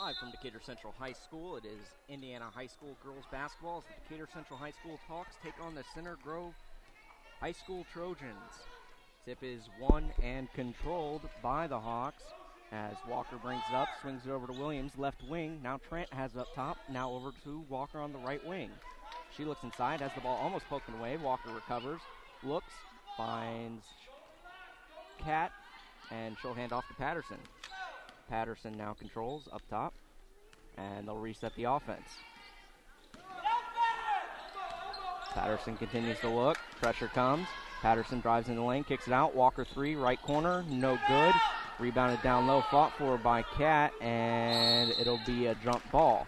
Live from Decatur Central High School, it is Indiana High School girls basketball as the Decatur Central High School Hawks take on the Center Grove High School Trojans. Tip is won and controlled by the Hawks as Walker brings it up, swings it over to Williams, left wing. Now Trent has it up top, now over to Walker on the right wing. She looks inside, has the ball almost poking away. Walker recovers, looks, finds Cat, and she'll hand off to Patterson. Patterson now controls up top, and they'll reset the offense. Patterson continues to look. Pressure comes. Patterson drives in the lane, kicks it out. Walker three, right corner, no good. Rebounded down low, fought for by Cat, and it'll be a jump ball.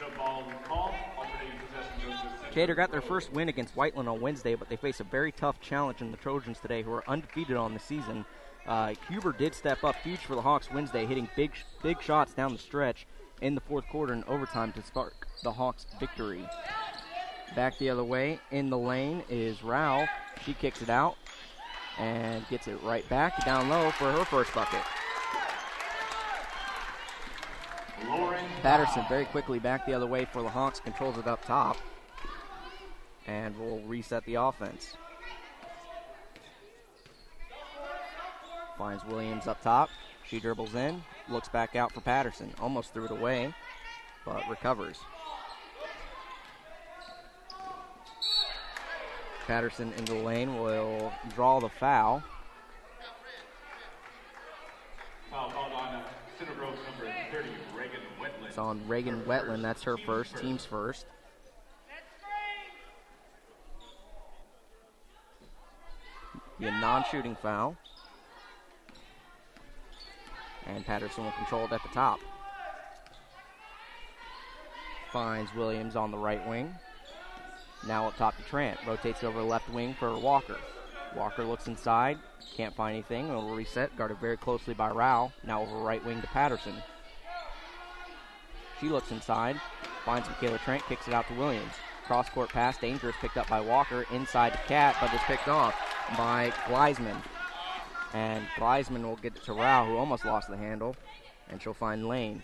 Jump ball call. Alternating possession goes to Decatur got their first win against Whiteland on Wednesday, but they face a very tough challenge in the Trojans today, who are undefeated on the season. Huber did step up huge for the Hawks Wednesday, hitting big shots down the stretch in the fourth quarter and overtime to spark the Hawks' victory. Back the other way in the lane is Rao. She kicks it out and gets it right back down low for her first bucket. Patterson very quickly back the other way for the Hawks, controls it up top, and will reset the offense. Finds Williams up top. She dribbles in, looks back out for Patterson. Almost threw it away, but recovers. Patterson into the lane will draw the foul. Foul called on Center Grove number 30, Reagan Wetland. It's on Reagan Wetland. That's her first, team's first. Be a non-shooting foul. And Patterson will control it at the top. Finds Williams on the right wing. Now up top to Trent. Rotates over the left wing for Walker. Walker looks inside. Can't find anything. It'll reset. Guarded very closely by Rao. Now over right wing to Patterson. She looks inside. Finds Michaela Trent. Kicks it out to Williams. Cross-court pass. Dangerous. Picked up by Walker. Inside to Cat, but it's picked off by Gleisman. And Gleisman will get it to Rao, who almost lost the handle. And she'll find Line.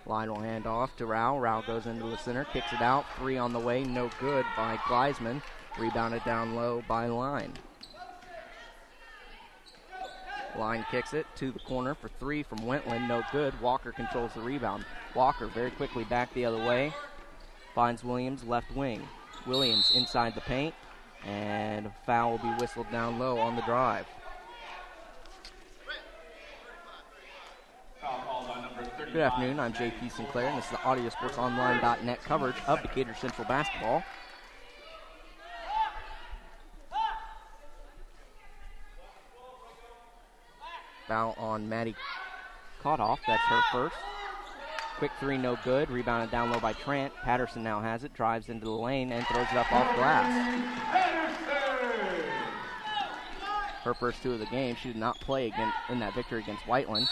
Line will hand off to Rao. Rao goes into the center, kicks it out. Three on the way, no good by Gleisman. Rebounded down low by Line. Line kicks it to the corner for three from Wentland, no good. Walker controls the rebound. Walker very quickly back the other way. Finds Williams left wing. Williams inside the paint. And a foul will be whistled down low on the drive. Good afternoon, I'm JP Sinclair, and this is the AudioSportsOnline.net coverage of Decatur Central basketball. Foul on Maddie Kotoff, that's her first. Quick three, no good. Rebounded down low by Trent. Patterson now has it, drives into the lane, and throws it up off glass. Her first two of the game. She did not play in that victory against Whiteland.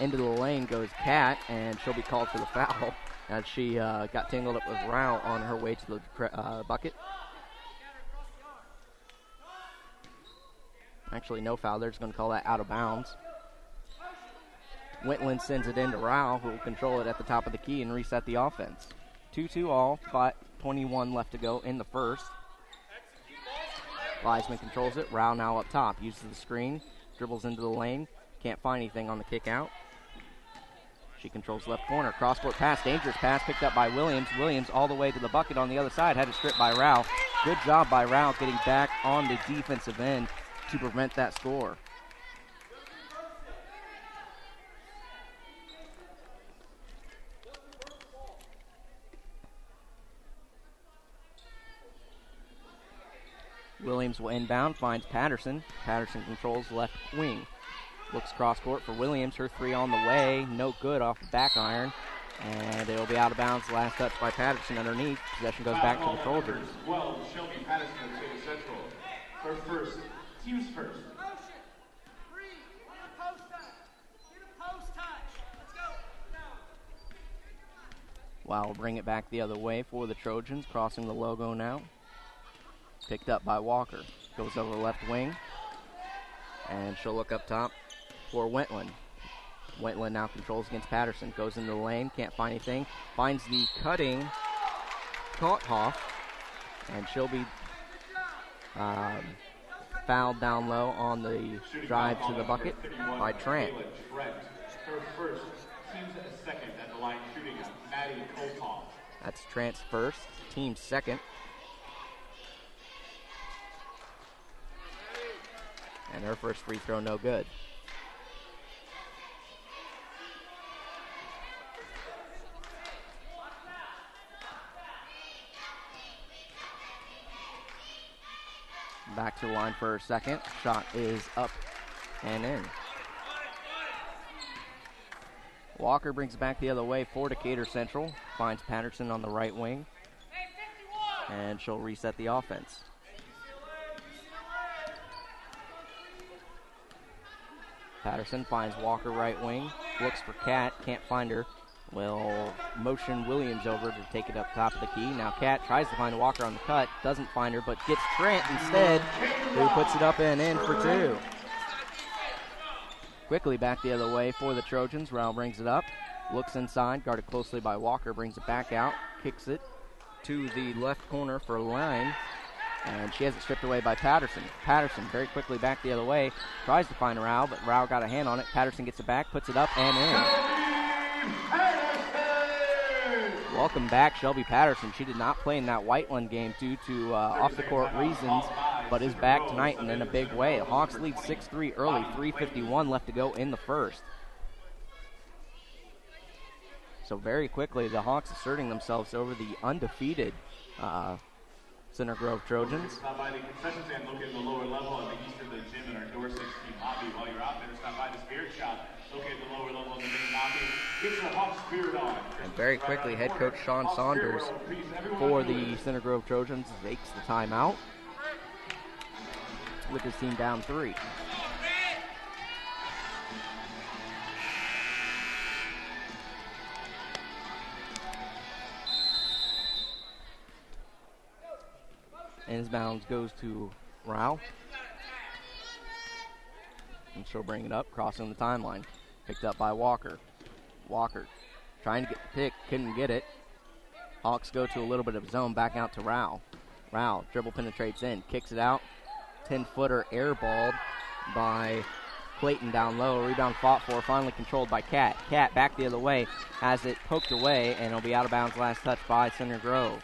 Into the lane goes Cat, and she'll be called for the foul as she got tangled up with Rao on her way to the bucket. Actually, no foul. They're just going to call that out of bounds. Wentland sends it into Rao, who will control it at the top of the key and reset the offense. 2-2 all, 21 left to go in the first. Gleisman controls it. Rao now up top. Uses the screen. Dribbles into the lane. Can't find anything on the kick out. She controls left corner. Cross-court pass. Dangerous pass picked up by Williams. Williams all the way to the bucket on the other side. Had it stripped by Rao. Good job by Rao getting back on the defensive end to prevent that score. Williams will inbound, finds Patterson. Patterson controls left wing. Looks cross-court for Williams. Her three on the way. No good off the back iron. And it'll be out of bounds. Last touch by Patterson underneath. Possession goes back to the Trojans. 12, Shelby Patterson of Decatur Central. Her first. Team's first. Wow, we'll bring it back the other way for the Trojans. Crossing the logo now. Picked up by Walker. Goes over the left wing. And she'll look up top for Wentland. Wentland now controls against Patterson. Goes into the lane, can't find anything. Finds the cutting Kauthoff, and she'll be fouled down low on the drive to the bucket by Trent. Her first, team's second at the line shooting Maddie Kauthoff. That's Trent's first, team's second. And her first free throw no good. Back to the line for her second. Shot is up and in. Walker brings it back the other way for Decatur Central. Finds Patterson on the right wing. And she'll reset the offense. Patterson finds Walker right wing. Looks for Kat. Can't find her. Will motion Williams over to take it up top of the key. Now Kat tries to find Walker on the cut. Doesn't find her, but gets Trent instead, who puts it up and in for two. Quickly back the other way for the Trojans. Rao brings it up. Looks inside, guarded closely by Walker. Brings it back out. Kicks it to the left corner for Line. And she has it stripped away by Patterson. Patterson very quickly back the other way. Tries to find Rao, but Rao got a hand on it. Patterson gets it back, puts it up and in. Welcome back, Shelby Patterson. She did not play in that Whiteland game due to off-the-court reasons, but is back tonight and in a big way. The Hawks lead 6-3 early, 3:51 left to go in the first. So very quickly, the Hawks asserting themselves over the undefeated Center Grove Trojans. Stop by the concession stand located in the lower level on the east of the gym in our Door 16 lobby. While you're out there, stop by the Spirit Shop located in the lower level of the main lobby. Get your Hawks spirit on. And very quickly, head coach Sean Saunders for the Center Grove Trojans takes the timeout with his team down 3. Inbounds goes to Rao. And she'll bring it up, crossing the timeline. Picked up by Walker. Walker trying to get the pick, couldn't get it. Hawks go to a little bit of zone, back out to Rao. Rao dribble penetrates in, kicks it out. 10-footer airballed by Clayton down low. Rebound fought for, finally controlled by Kat. Kat back the other way, has it poked away, and it'll be out of bounds last touch by Center Grove.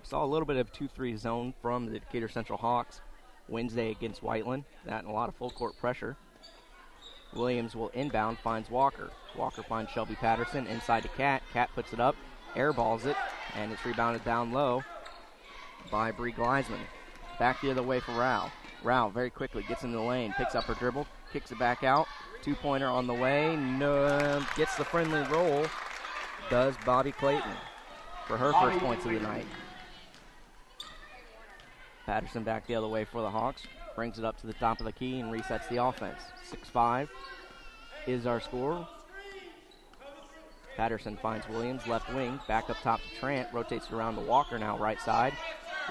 Saw a little bit of 2-3 zone from the Decatur Central Hawks Wednesday against Whiteland. That and a lot of full court pressure. Williams will inbound, finds Walker. Walker finds Shelby Patterson inside to Kat. Kat puts it up, airballs it, and it's rebounded down low by Bree Gleisman. Back the other way for Rao. Rao very quickly gets into the lane, picks up her dribble, kicks it back out. Two-pointer on the way. No, gets the friendly roll. Does Bobby Clayton for her first points of the night. Patterson back the other way for the Hawks. Brings it up to the top of the key and resets the offense. 6-5 is our score. Patterson finds Williams, left wing. Back up top to Trent. Rotates it around to Walker now, right side.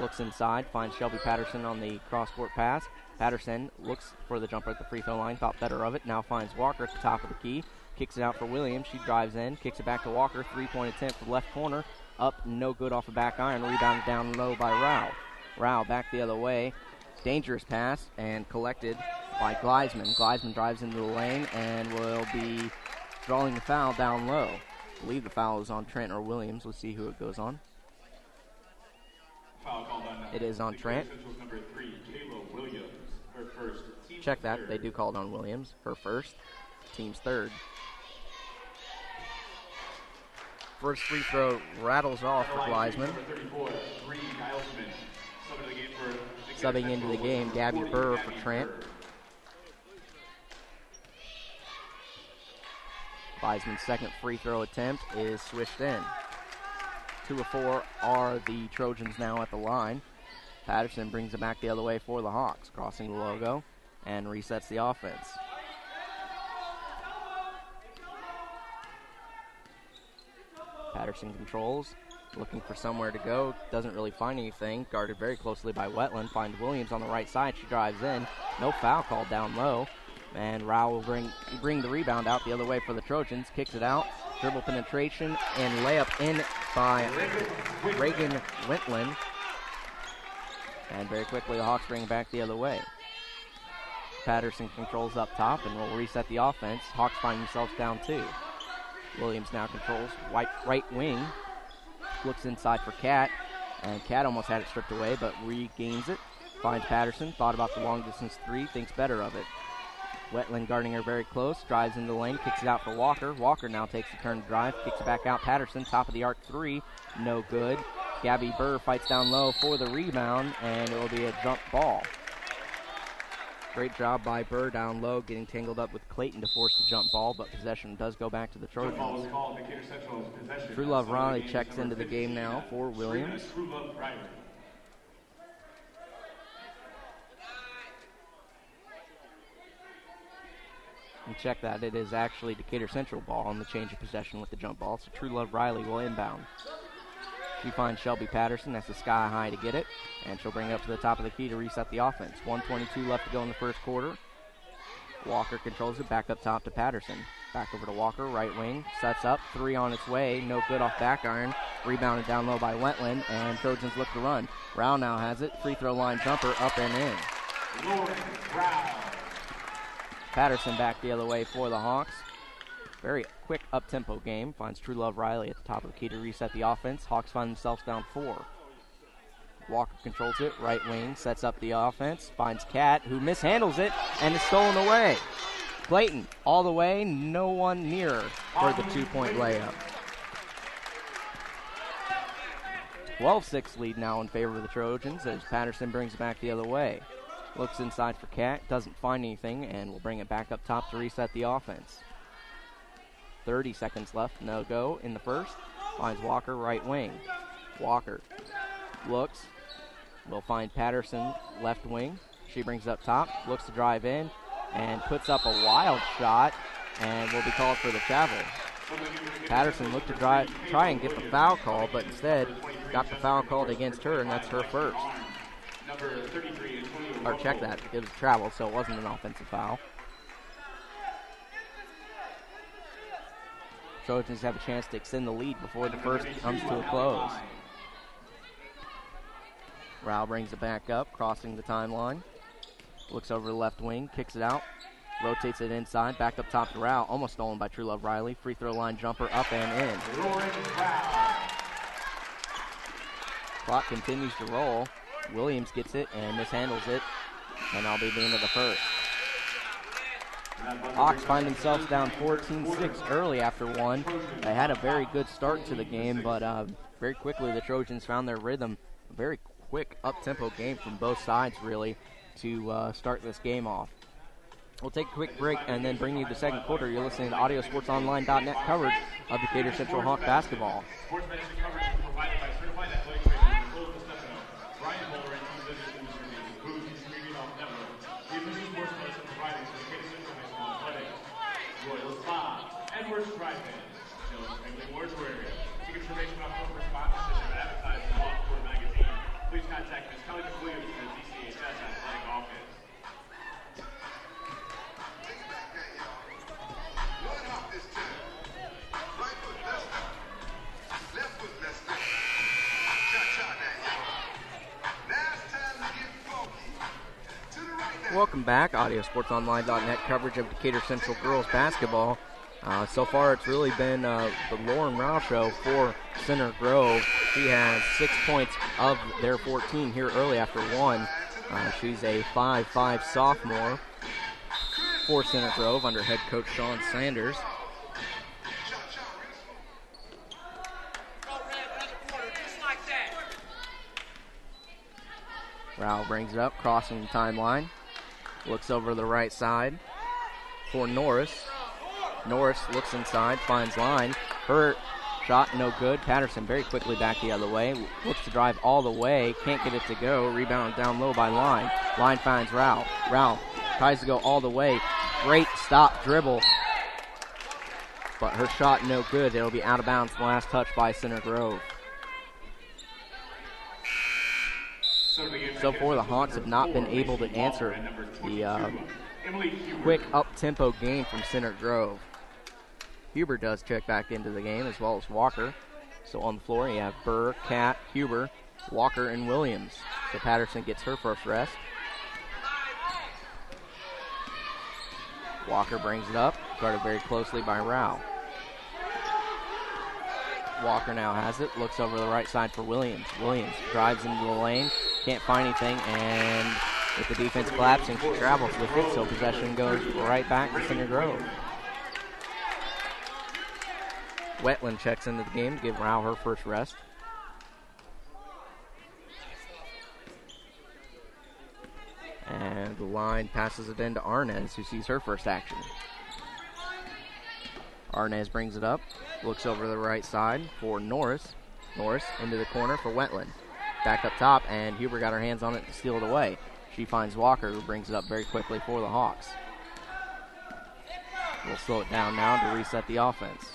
Looks inside. Finds Shelby Patterson on the cross-court pass. Patterson looks for the jumper at the free throw line. Thought better of it. Now finds Walker at the top of the key. Kicks it out for Williams. She drives in. Kicks it back to Walker. Three-point attempt to the left corner. Up, no good off the back iron. Rebounded down low by Rao. Rao back the other way. Dangerous pass and collected by Gleisman. Gleisman drives into the lane and will be drawing the foul down low. I believe the foul is on Trent or Williams. Let's see who it goes on. Foul called on It is on Trent. Number 3, Kayla Williams, her first. Check that. They do call it on Williams. Her first. Team's third. First free throw rattles off for Gleisman. Subbing into the game, Gabby Burr for Trent. Gleisman's second free throw attempt is swished in. 2 of 4 are the Trojans now at the line. Patterson brings it back the other way for the Hawks, crossing the logo and resets the offense. Patterson controls, Looking for somewhere to go. Doesn't really find anything. Guarded very closely by Wetland. Finds Williams on the right side. She drives in. No foul called down low. And Rao will bring the rebound out the other way for the Trojans. Kicks it out. Dribble penetration and layup in by Reagan Wetland. And very quickly the Hawks bring it back the other way. Patterson controls up top and will reset the offense. Hawks find themselves down 2. Williams now controls right wing. Looks inside for Cat, and Cat almost had it stripped away, but regains it. Finds Patterson, thought about the long distance 3, thinks better of it. Wetland guarding her very close, drives into the lane, kicks it out for Walker. Walker now takes the turn to drive, kicks it back out. Patterson, top of the arc 3, no good. Gabby Burr fights down low for the rebound, and it will be a jump ball. Great job by Burr down low, getting tangled up with Clayton to force the jump ball, but possession does go back to the Trojans. True Love Riley checks into the game now for Williams. And check that, it is actually Decatur Central ball on the change of possession with the jump ball, so True Love Riley will inbound. She finds Shelby Patterson, that's a sky high to get it, and she'll bring it up to the top of the key to reset the offense. 1:22 left to go in the first quarter. Walker controls it, back up top to Patterson. Back over to Walker, right wing, sets up, 3 on its way, no good off back iron. Rebounded down low by Wetland, and Trojans look to run. Rao now has it, free throw line jumper, up and in. Patterson back the other way for the Hawks. Very quick up-tempo game. Finds True Love Riley at the top of the key to reset the offense. Hawks find themselves down 4. Walker controls it. Right wing sets up the offense. Finds Cat, who mishandles it and is stolen away. Clayton all the way. No one near for the 2-point layup. 12-6 lead now in favor of the Trojans as Patterson brings it back the other way. Looks inside for Cat. Doesn't find anything and will bring it back up top to reset the offense. 30 seconds left, no go in the first. Finds Walker, right wing. Walker looks, will find Patterson, left wing. She brings it up top, looks to drive in, and puts up a wild shot, and will be called for the travel. Patterson looked to try and get the foul call, but instead got the foul called against her, and that's her first. Or check that, it was travel, so it wasn't an offensive foul. Trojans have a chance to extend the lead before the first comes to a close. Rao brings it back up, crossing the timeline. Looks over the left wing, kicks it out, rotates it inside, back up top to Rao, almost stolen by True Love Riley. Free throw line jumper up and in. Clock continues to roll. Williams gets it and mishandles it, and that'll be the end of the first. Hawks find themselves down 14-6 early after 1. They had a very good start to the game, but very quickly the Trojans found their rhythm. A very quick up-tempo game from both sides, really, to start this game off. We'll take a quick break and then bring you the second quarter. You're listening to AudioSportsOnline.net coverage of Decatur Central Hawk basketball. Please contact Ms. Kelly McWilliams at DCHS Athletic Office. Welcome back. AudioSportsOnline.net coverage of Decatur Central girls basketball. So far, it's really been the Lauren Rao show for Center Grove. She has 6 points of their 14 here early after 1. She's a 5'5 sophomore for Center Grove under head coach Sean Sanders. Rao brings it up, crossing the timeline. Looks over the right side for Norris. Norris looks inside, finds line. Her shot no good. Patterson very quickly back the other way. Looks to drive all the way. Can't get it to go. Rebound down low by Line. Line finds Rao. Rao tries to go all the way. Great stop dribble. But her shot no good. It'll be out of bounds. Last touch by Center Grove. So far, the Hawks have not been able to answer the quick up-tempo game from Center Grove. Huber does check back into the game, as well as Walker. So on the floor, you have Burr, Cat, Huber, Walker, and Williams. So Patterson gets her first rest. Walker brings it up, guarded very closely by Rao. Walker now has it, looks over the right side for Williams. Williams drives into the lane, can't find anything, and with the defense collapsing, she travels with it, so possession goes right back to Center Grove. Wetland checks into the game to give Rao her first rest. And the line passes it in to Arnaz, who sees her first action. Arnaz brings it up, looks over the right side for Norris. Norris into the corner for Wetland. Back up top, and Huber got her hands on it to steal it away. She finds Walker, who brings it up very quickly for the Hawks. We'll slow it down now to reset the offense.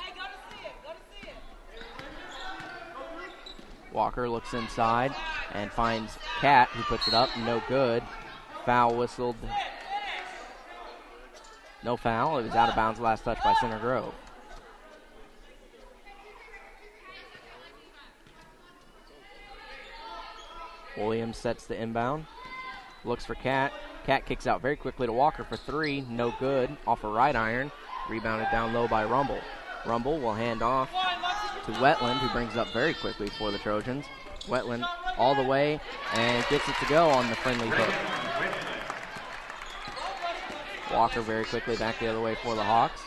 Walker looks inside and finds Cat, who puts it up, no good. Foul whistled. No foul. It was out of bounds last touch by Center Grove. Williams sets the inbound. Looks for Cat. Cat kicks out very quickly to Walker for three. No good. Off a right iron. Rebounded down low by Rumble. Rumble will hand off to Wetland, who brings it up very quickly for the Trojans. Wetland all the way and gets it to go on the friendly hook. Walker very quickly back the other way for the Hawks.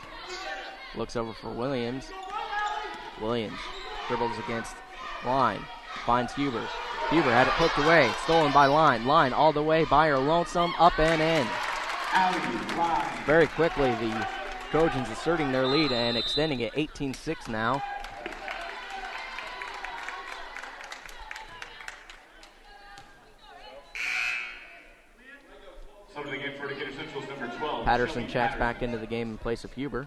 Looks over for Williams. Williams dribbles against Line. Finds Huber. Huber had it hooked away. Stolen by Line. Line all the way by her lonesome. Up and in. Very quickly the Trojans asserting their lead and extending it 18-6 now. For Decatur Central's number 12. Patterson checks back into the game in place of Huber.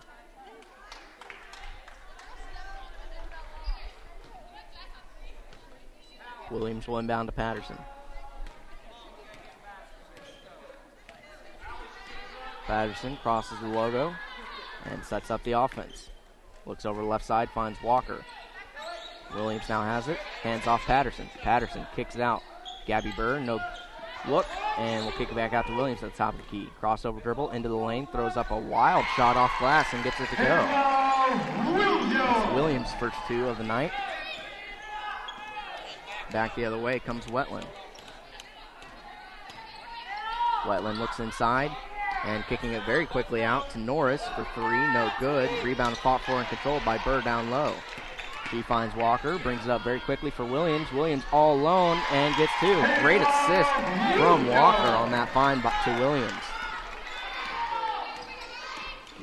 Williams will inbound to Patterson. Patterson crosses the logo and sets up the offense. Looks over the left side, finds Walker. Williams now has it, hands off Patterson. Patterson kicks it out. Gabby Burr, no look, and we'll kick it back out to Williams at the top of the key. Crossover dribble into the lane, throws up a wild shot off glass and gets it to go. It's Williams' first two of the night. Back the other way comes Wetland. Wetland looks inside and kicking it very quickly out to Norris for three, no good. Rebound fought for and controlled by Burr down low. She finds Walker, brings it up very quickly for Williams. Williams all alone and gets two. Great assist from Walker on that find to Williams.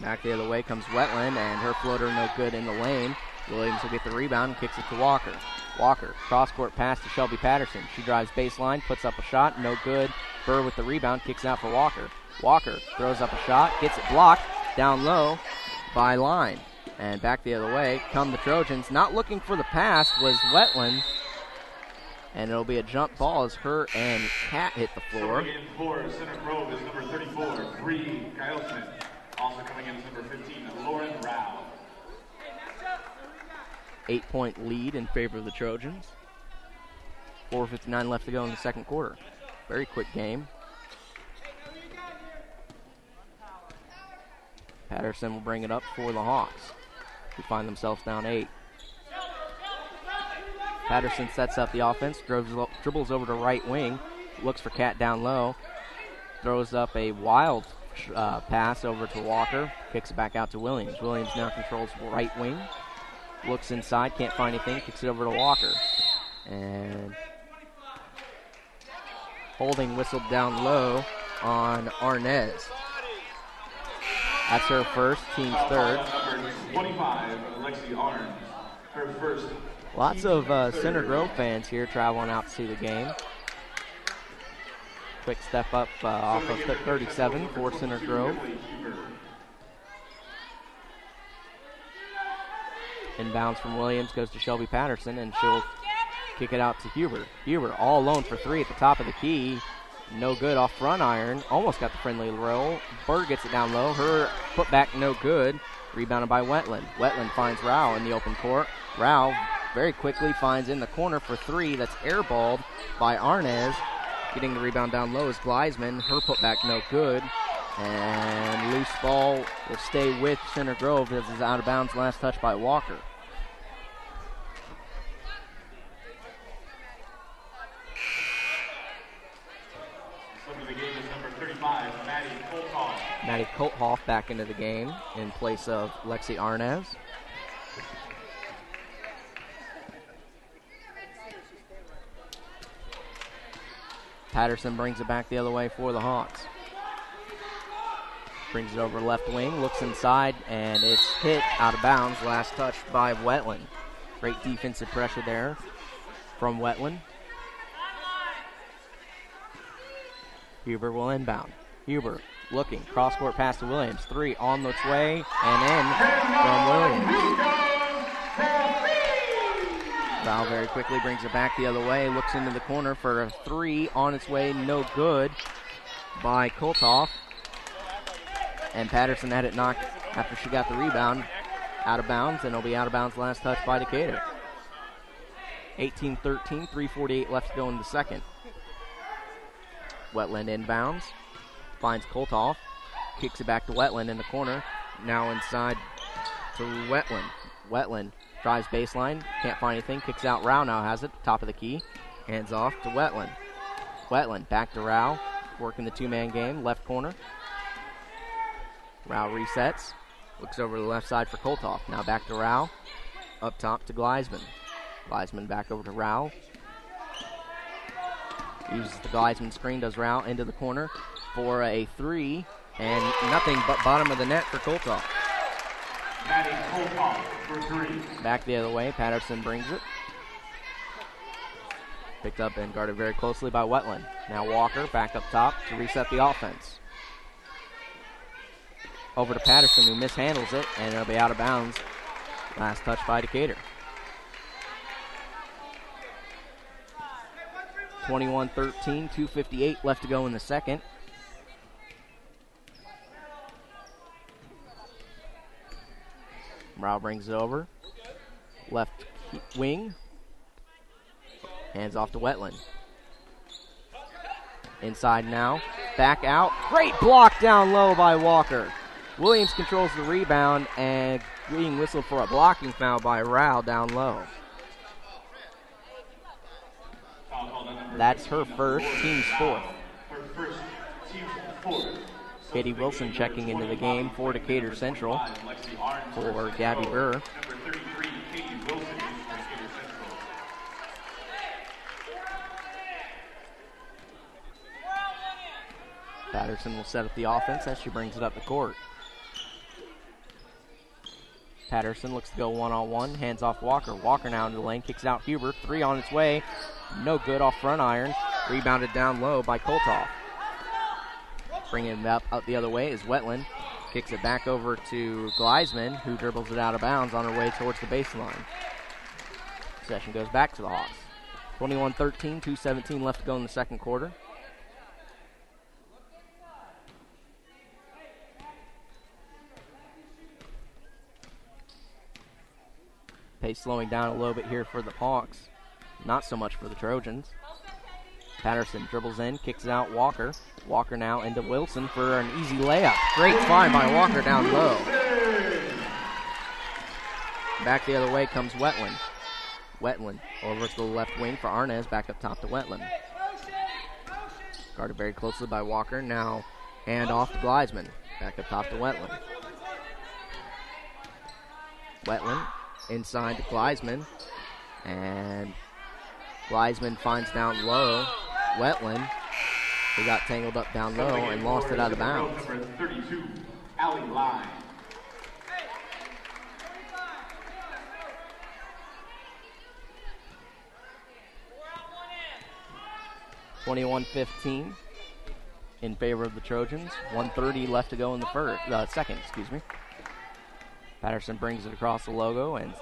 Back the other way comes Wetland, and her floater no good in the lane. Williams will get the rebound and kicks it to Walker. Walker, cross-court pass to Shelby Patterson. She drives baseline, puts up a shot, no good. Burr with the rebound, kicks out for Walker. Walker throws up a shot, gets it blocked, down low by Line. And back the other way come the Trojans. Not looking for the pass was Wetland. And it'll be a jump ball as her and Cat hit the floor. Coming in for Center Grove is number 34, Bree Kylson. Also coming in is number 15, Lauren Rao. 8-point lead in favor of the Trojans. 4:59 left to go in the second quarter. Very quick game. Patterson will bring it up for the Hawks, who find themselves down 8. Patterson sets up the offense, dribbles over to right wing, looks for Cat down low, throws up a wild pass over to Walker, kicks it back out to Williams. Williams now controls right wing, looks inside, can't find anything, kicks it over to Walker. And holding whistled down low on Arnaz. That's her first, team's third. Number 25, Alexi Arns. Her first. Lots of Center Grove fans here traveling out to see the game. Quick step up off of 37 for Center Grove. Inbounds from Williams goes to Shelby Patterson, and she'll kick it out to Huber. Huber all alone for three at the top of the key. No good off front iron. Almost got the friendly roll. Burr gets it down low. Her putback no good. Rebounded by Wetland. Wetland finds Rao in the open court. Rao very quickly finds in the corner for three. That's airballed by Arnaz. Getting the rebound down low is Gleisman. Her putback no good. And loose ball will stay with Center Grove as it's out of bounds. Last touch by Walker. Into the game is number 35, Maddie Kolthoff. Maddie Kolthoff back into the game in place of Lexi Arnaz. Patterson brings it back the other way for the Hawks. Brings it over left wing, looks inside, and it's hit out of bounds. Last touch by Wetland. Great defensive pressure there from Wetland. Huber will inbound. Huber looking, cross-court pass to Williams. Three on its way and in from Williams. Val very quickly brings it back the other way, looks into the corner for a three on its way, no good by Kolthoff. And Patterson had it knocked after she got the rebound out of bounds, and it'll be out of bounds last touch by Decatur. 18-13, 3:48 left to go in the second. Wetland inbounds, finds Kolthoff, kicks it back to Wetland in the corner, now inside to Wetland. Wetland drives baseline, can't find anything, kicks out. Rao now has it, top of the key, hands off to Wetland. Wetland back to Rao, working the two-man game, left corner. Rao resets, looks over to the left side for Kolthoff. Now back to Rao, up top to Gleisman. Gleisman back over to Rao. Uses the Gleisman screen, does Rao into the corner for a three, and nothing but bottom of the net for Kolthoff. Maddie Kolthoff for three. Back the other way, Patterson brings it. Picked up and guarded very closely by Wetland. Now Walker back up top to reset the offense. Over to Patterson, who mishandles it, and it'll be out of bounds. Last touch by Decatur. 21-13, 2:58 left to go in the second. Rao brings it over. Left wing. Hands off to Wetland. Inside now. Back out. Great block down low by Walker. Williams controls the rebound and being whistled for a blocking foul by Rao down low. That's her first, team's fourth. Katie Wilson checking into the game for Decatur Central for Gabby Burr. Patterson will set up the offense as she brings it up the court. Patterson looks to go one-on-one, hands off Walker. Walker now into the lane, kicks out Huber. Three on its way, no good off front iron. Rebounded down low by Kolthoff. Bringing it up the other way is Wetland. Kicks it back over to Gleisman, who dribbles it out of bounds on her way towards the baseline. Possession goes back to the Hawks. 21-13, 2:17 left to go in the second quarter. Pace slowing down a little bit here for the Hawks. Not so much for the Trojans. Patterson dribbles in, kicks it out Walker. Walker now into Wilson for an easy layup. Great find by Walker down low. Back the other way comes Wetland. Wetland over to the left wing for Arnaz, back up top to Wetland. Guarded very closely by Walker. Now hand off to Gleisman. Back up top to Wetland. Wetland inside to Gleisman. And Gleisman finds down low Wetland. He got tangled up down low and lost it out of bounds. Number 32, Allie Line. (21-15) in favor of the Trojans. 1:30 left to go in the second. Patterson brings it across the logo and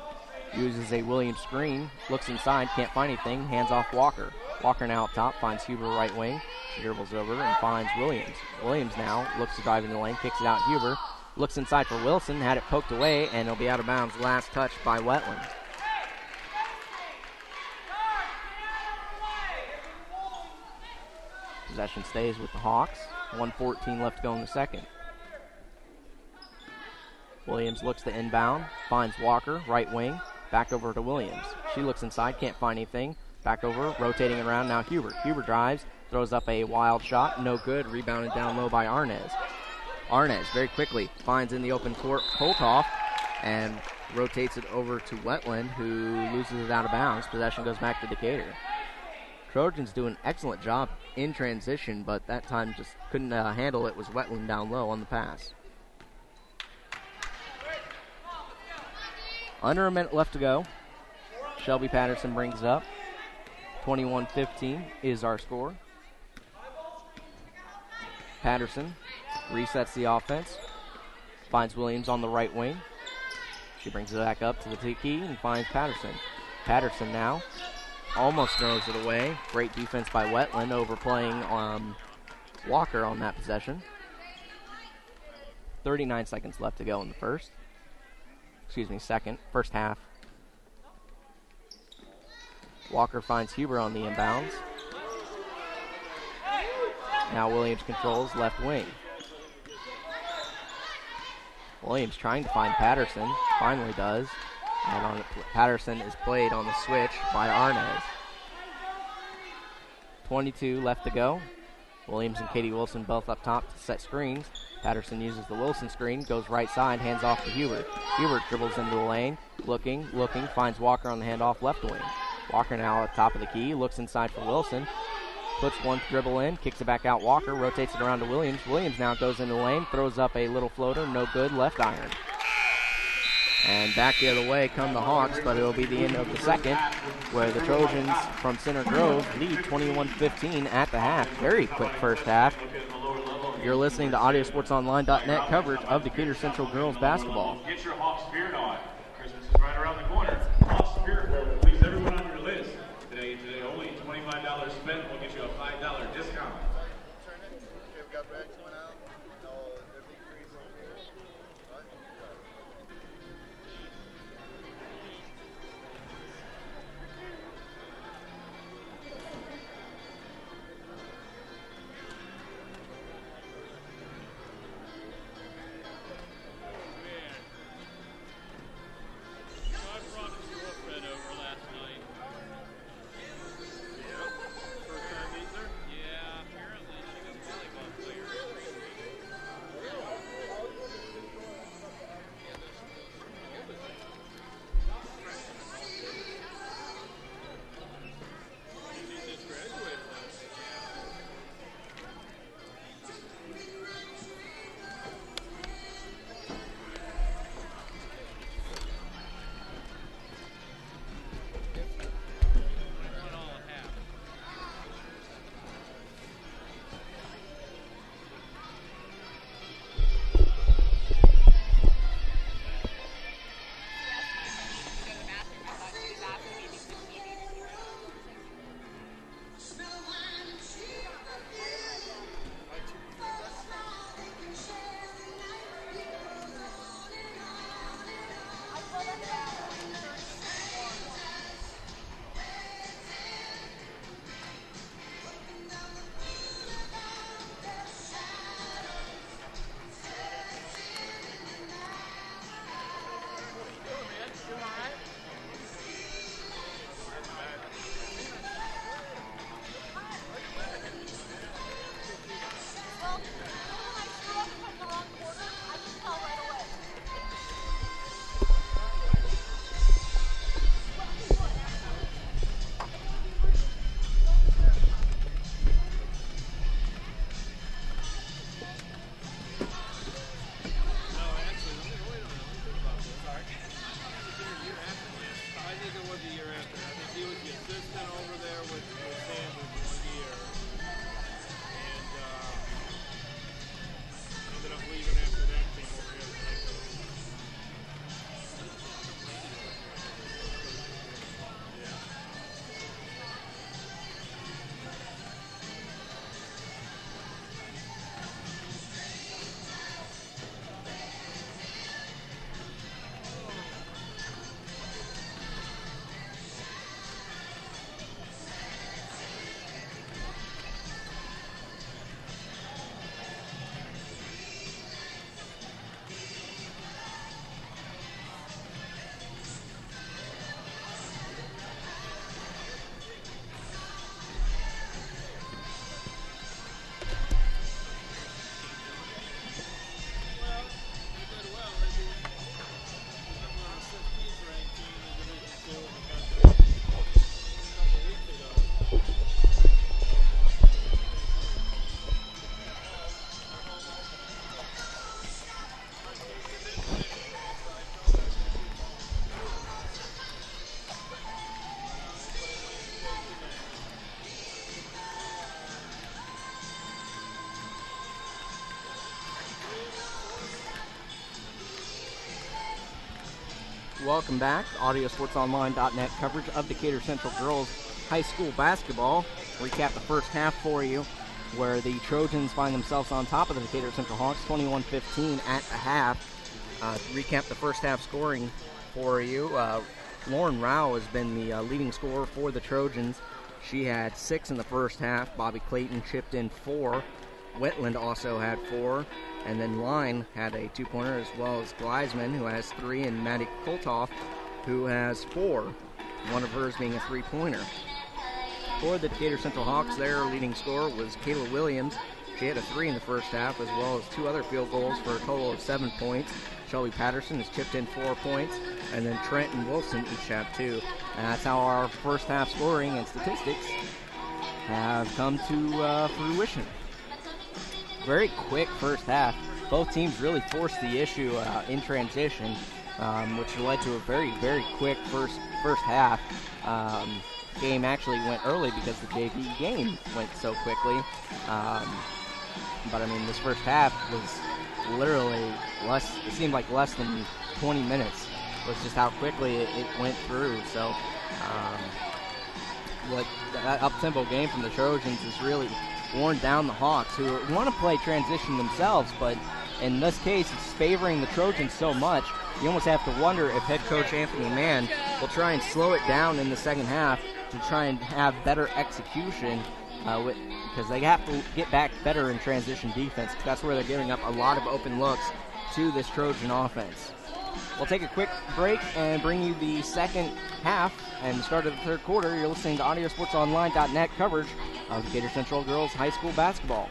Uses a Williams screen, looks inside, can't find anything, hands off Walker. Walker now up top, finds Huber right wing, dribbles over and finds Williams. Williams now looks to drive in the lane, kicks it out Huber, looks inside for Wilson, had it poked away, and it'll be out of bounds. Last touch by Wetland. Possession stays with the Hawks. 1:14 left to go in the second. Williams looks to inbound, finds Walker, right wing, back over to Williams. She looks inside, can't find anything. Back over, rotating around now Huber. Huber drives, throws up a wild shot, no good, rebounded down low by Arnez. Arnez very quickly finds in the open court Kolkoff and rotates it over to Wetland, who loses it out of bounds. Possession goes back to Decatur. Trojans do an excellent job in transition, but that time just couldn't handle it. Was Wetland down low on the pass. Under a minute left to go. Shelby Patterson brings it up. 21-15 is our score. Patterson resets the offense. Finds Williams on the right wing. She brings it back up to the key and finds Patterson. Patterson now almost throws it away. Great defense by Wetland, overplaying Walker on that possession. 39 seconds left to go in the first half. Walker finds Huber on the inbounds. Now Williams controls left wing. Williams trying to find Patterson, finally does. And Patterson is played on the switch by Arnez. 22 left to go. Williams and Katie Wilson both up top to set screens. Patterson uses the Wilson screen, goes right side, hands off to Hubert. Hubert dribbles into the lane, looking, finds Walker on the handoff left wing. Walker now at top of the key, looks inside for Wilson, puts one dribble in, kicks it back out Walker, rotates it around to Williams. Williams now goes into the lane, throws up a little floater, no good, left iron. And back the other way come the Hawks, but it'll be the end of the second, where the Trojans from Center Grove lead 21-15 at the half. Very quick first half. You're listening to AudioSportsOnline.net coverage of Decatur Central girls basketball. Get your Hawks spirit on. Christmas is right around the corner. Hawks spirit, please everyone on your list. Today only $25 spent will get you a $5 discount. Welcome back. AudioSportsOnline.net coverage of Decatur Central girls high school basketball. Recap the first half for you, where the Trojans find themselves on top of the Decatur Central Hawks, 21-15 at the half. Recap the first half scoring for you. Lauren Rao has been the leading scorer for the Trojans. She had 6 in the first half. Bobby Clayton chipped in 4. Whitland also had 4. And then Line had a 2-pointer, as well as Gleisman, who has 3, and Maddie Koltoff, who has 4. One of hers being a 3-pointer. For the Decatur Central Hawks, their leading scorer was Kayla Williams. She had a 3 in the first half, as well as 2 other field goals for a total of 7 points. Shelby Patterson has chipped in 4 points, and then Trent and Wilson each have 2. And that's how our first half scoring and statistics have come to fruition. Very quick first half. Both teams really forced the issue in transition, which led to a very, very quick first half. Game actually went early because the JV game went so quickly. But I mean, this first half was literally it seemed like less than 20 minutes was just how quickly it went through. So that up-tempo game from the Trojans is really worn down the Hawks, who want to play transition themselves, but in this case, it's favoring the Trojans so much, you almost have to wonder if head coach Anthony Mann will try and slow it down in the second half to try and have better execution, because they have to get back better in transition defense. That's where they're giving up a lot of open looks to this Trojan offense. We'll take a quick break and bring you the second half and the start of the third quarter. You're listening to AudioSportsOnline.net coverage of Decatur Central girls high school basketball.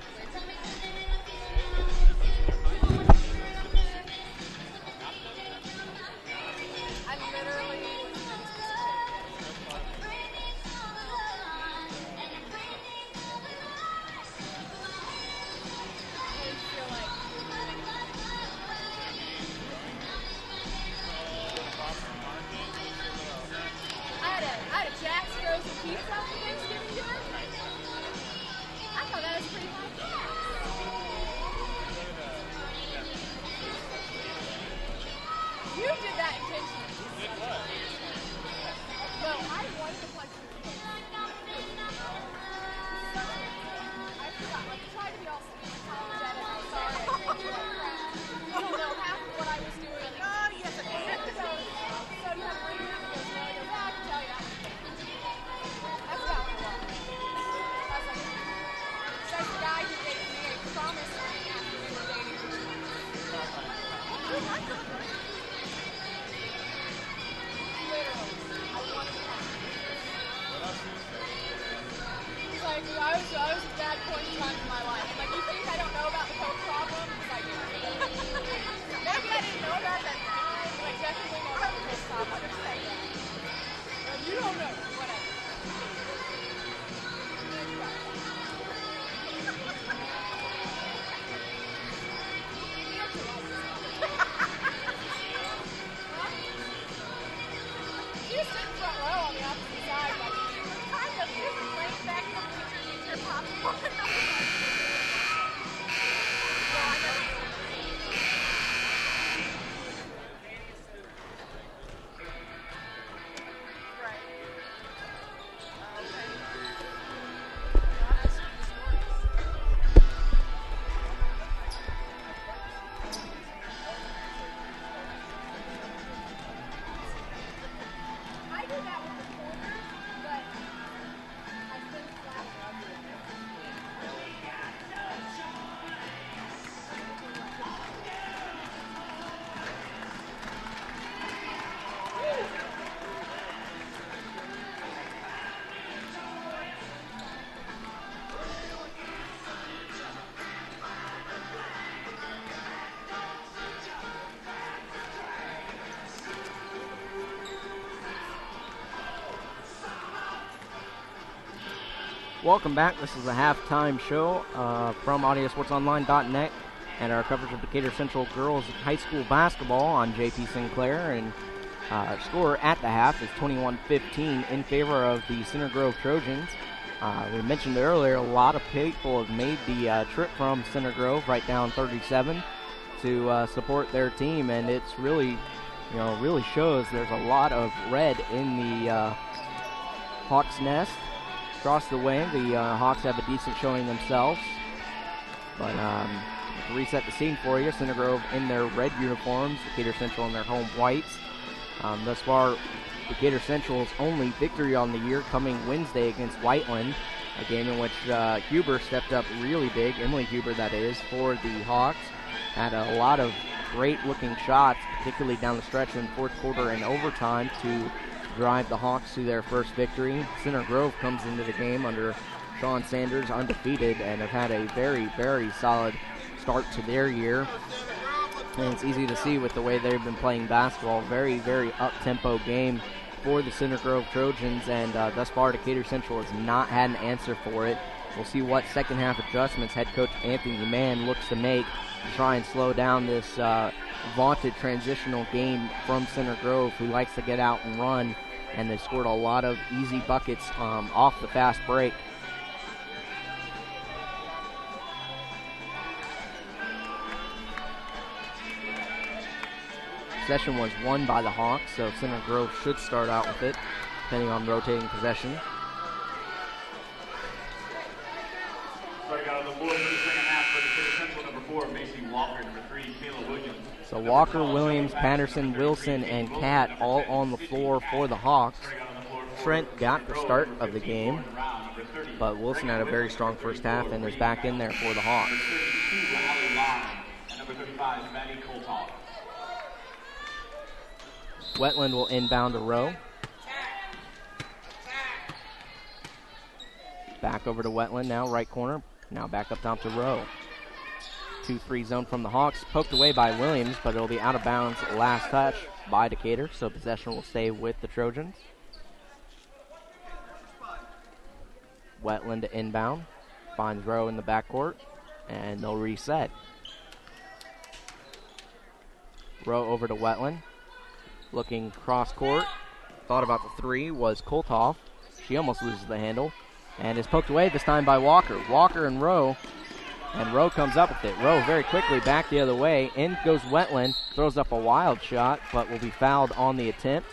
Welcome back. This is a halftime show from AudioSportsOnline.net and our coverage of Decatur Central girls high school basketball on JP Sinclair. And our score at the half is 21-15 in favor of the Center Grove Trojans. We mentioned earlier, a lot of people have made the trip from Center Grove right down 37 to support their team, and it's really really shows there's a lot of red in the Hawks nest. Across the way, the Hawks have a decent showing themselves. But to reset the scene for you, Center Grove in their red uniforms, Decatur Central in their home whites. Thus far, Decatur Central's only victory on the year coming Wednesday against Whiteland, a game in which Huber stepped up really big, Emily Huber that is, for the Hawks. Had a lot of great-looking shots, particularly down the stretch in the fourth quarter and overtime to drive the Hawks to their first victory. Center Grove comes into the game under Sean Sanders undefeated and have had a very, very solid start to their year. And it's easy to see with the way they've been playing basketball. Very, very up-tempo game for the Center Grove Trojans, and thus far Decatur Central has not had an answer for it. We'll see what second half adjustments head coach Anthony Mann looks to make to try and slow down this vaunted transitional game from Center Grove, who likes to get out and run, and they've scored a lot of easy buckets off the fast break. Possession was won by the Hawks, so Center Grove should start out with it, depending on rotating possession. Starting out on the board for the second half for Decatur Central, number 4, Macy Walker, number 3, Kayla Williams. So Walker, Williams, Patterson, Wilson, and Cat all on the floor for the Hawks. Trent got the start of the game, but Wilson had a very strong first half and is back in there for the Hawks. Number 35, Maddie Coltall. Wetland will inbound to Rowe. Back over to Wetland now, right corner. Now back up top to Rowe. 2-3 zone from the Hawks. Poked away by Williams, but it'll be out of bounds last touch by Decatur, so possession will stay with the Trojans. Wetland to inbound. Finds Rowe in the backcourt, and they'll reset. Rowe over to Wetland. Looking cross-court. Thought about the three was Kolthoff. She almost loses the handle. And is poked away this time by Walker. Walker and Rowe. And Rowe comes up with it. Rowe very quickly back the other way. In goes Wetland. Throws up a wild shot, but will be fouled on the attempt.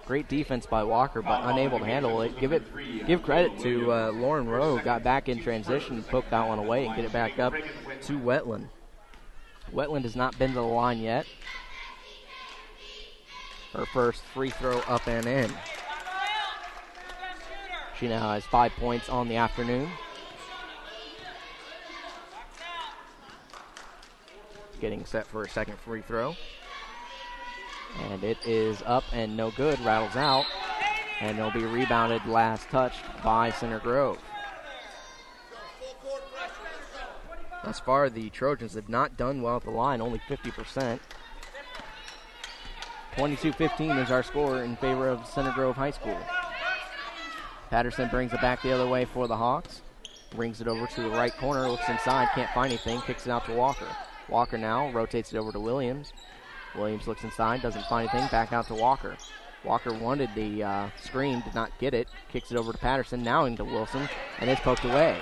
Great defense by Walker, but unable to handle it. Give credit to Lauren Rowe. Got back in transition, poked that one away, and get it back up to Wetland. Wetland has not been to the line yet. Her first free throw up and in. She now has 5 points on the afternoon. Getting set for a second free throw. And it is up and no good, rattles out. And it'll be rebounded last touched by Center Grove. Thus far, the Trojans have not done well at the line, only 50%. 22-15 is our score in favor of Center Grove High School. Patterson brings it back the other way for the Hawks. Brings it over to the right corner, looks inside, can't find anything, kicks it out to Walker. Walker now rotates it over to Williams. Williams looks inside, doesn't find anything, back out to Walker. Walker wanted the screen, did not get it, kicks it over to Patterson, now into Wilson, and it's poked away.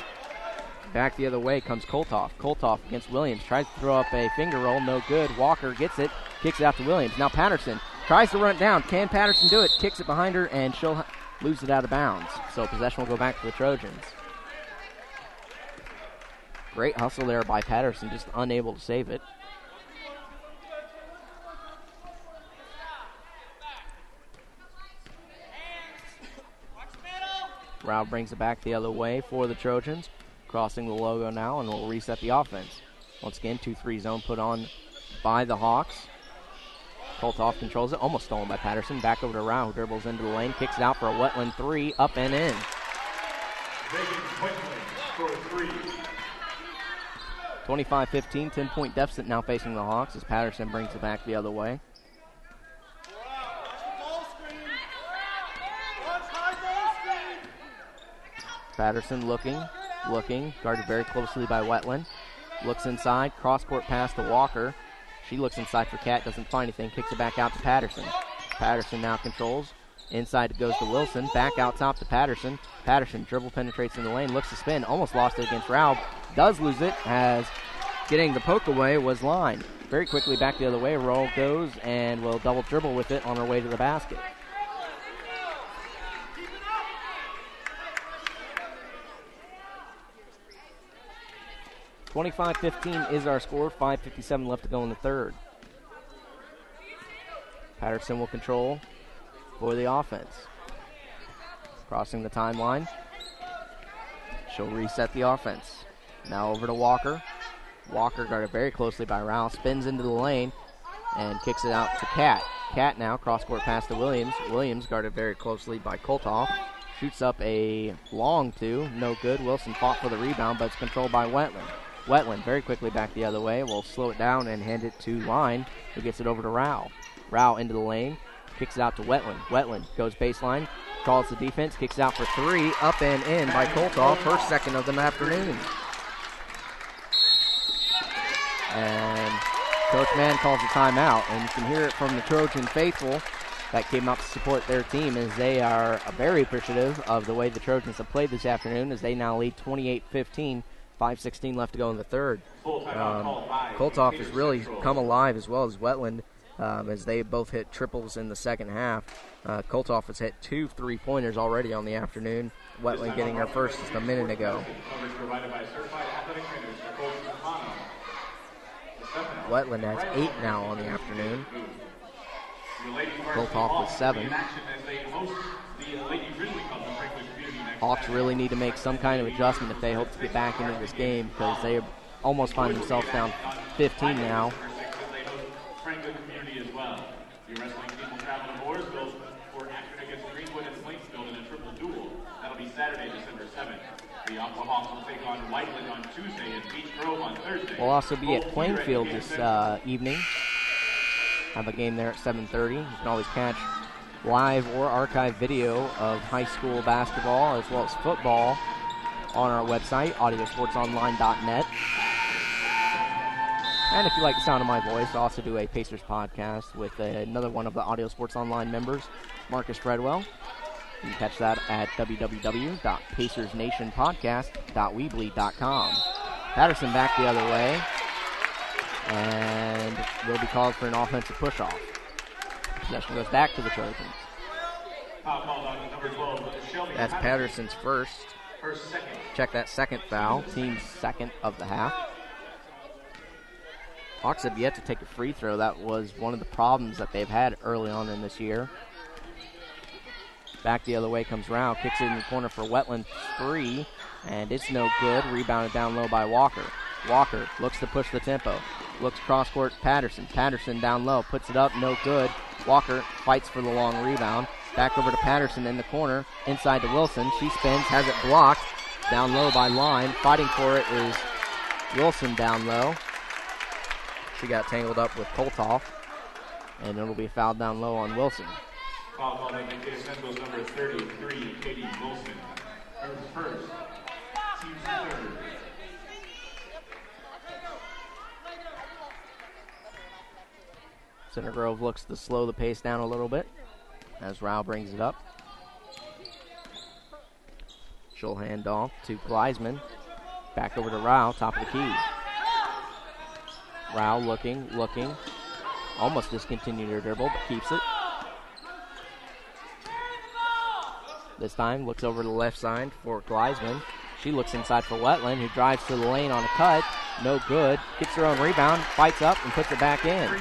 Back the other way comes Kolthoff. Kolthoff against Williams, tries to throw up a finger roll, no good. Walker gets it, kicks it out to Williams. Now Patterson tries to run it down. Can Patterson do it? Kicks it behind her, and she'll lose it out of bounds. So possession will go back to the Trojans. Great hustle there by Patterson, just unable to save it. Rao brings it back the other way for the Trojans. Crossing the logo now, and we'll reset the offense. Once again, 2-3 zone put on by the Hawks. Kolthoff controls it, almost stolen by Patterson. Back over to Rao, who dribbles into the lane, kicks it out for a Wetland three, up and in. 25-15, 10-point deficit now facing the Hawks as Patterson brings it back the other way. Patterson looking, guarded very closely by Wetland. Looks inside, cross-court pass to Walker. She looks inside for Cat, doesn't find anything, kicks it back out to Patterson. Patterson now controls. Inside it goes to Wilson, back out top to Patterson. Patterson dribble penetrates in the lane, looks to spin, almost lost it against Raub. Does lose it as Getting the poke away was Line. Very quickly back the other way. Roll goes and will double dribble with it on her way to the basket. (25-15) is our score. 5:57 left to go in the third. Patterson will control for the offense. Crossing the timeline. She'll reset the offense. Now over to Walker. Walker guarded very closely by Rao. Spins into the lane and kicks it out to Cat. Cat now cross-court pass to Williams. Williams guarded very closely by Kolthoff. Shoots up a long two. No good. Wilson fought for the rebound, but it's controlled by Wetland. Wetland very quickly back the other way. Will slow it down and hand it to Line, who gets it over to Rao. Rao into the lane. Kicks it out to Wetland. Wetland goes baseline. Calls the defense. Kicks it out for three. Up and in by Kolthoff. Her second of the afternoon. And Coach Mann calls a timeout. And you can hear it from the Trojan faithful that came out to support their team, as they are very appreciative of the way the Trojans have played this afternoon, as they now lead 28-15. 5:16 left to go in the third. Kolthoff has really come alive, as well as Wetland, as they both hit triples in the second half. Kolthoff has hit 2 3-pointers already on the afternoon. Wetland getting her first just a minute ago. Wetland has 8 now on the afternoon. Kolthoff with 7. Hawks really need to make some kind of adjustment if they hope to get back into this game, because they almost find themselves down 15 now. Your wrestling team will travel to Mooresville for action against Greenwood and Slingsville in a triple duel. That'll be Saturday, December 7th. The Aqua Hawks will take on Whiteland on Tuesday and Beach Grove on Thursday. We'll also be at Plainfield this evening. Have a game there at 7:30. You can always catch live or archive video of high school basketball as well as football on our website, audiosportsonline.net. And if you like the sound of my voice, I also do a Pacers podcast with another one of the Audio Sports Online members, Marcus Fredwell. You can catch that at www.pacersnationpodcast.weebly.com. Patterson back the other way, and will be called for an offensive push-off. Possession goes back to the Trojans. That's Patterson's first. Check that second foul, team's second of the half. Hawks have yet to take a free throw. That was one of the problems that they've had early on in this year. Back the other way comes Rao. Kicks it in the corner for Wetland. 3. And it's no good. Rebounded down low by Walker. Walker looks to push the tempo. Looks cross-court Patterson. Patterson down low. Puts it up. No good. Walker fights for the long rebound. Back over to Patterson in the corner. Inside to Wilson. She spins. Has it blocked. Down low by Line. Fighting for it is Wilson down low. She got tangled up with Kolthoff, and it'll be fouled down low on Wilson. Foul called on Decatur Central's number 33, Katie Wilson. Her first, team's third. Center Grove looks to slow the pace down a little bit as Rao brings it up. She'll hand off to Gleisman. Back over to Rao, top of the key. Rao looking, almost discontinued her dribble, but keeps it. This time looks over to the left side for Gleisman. She looks inside for Wetland, who drives to the lane on a cut. No good. Gets her own rebound, fights up, and puts it back in.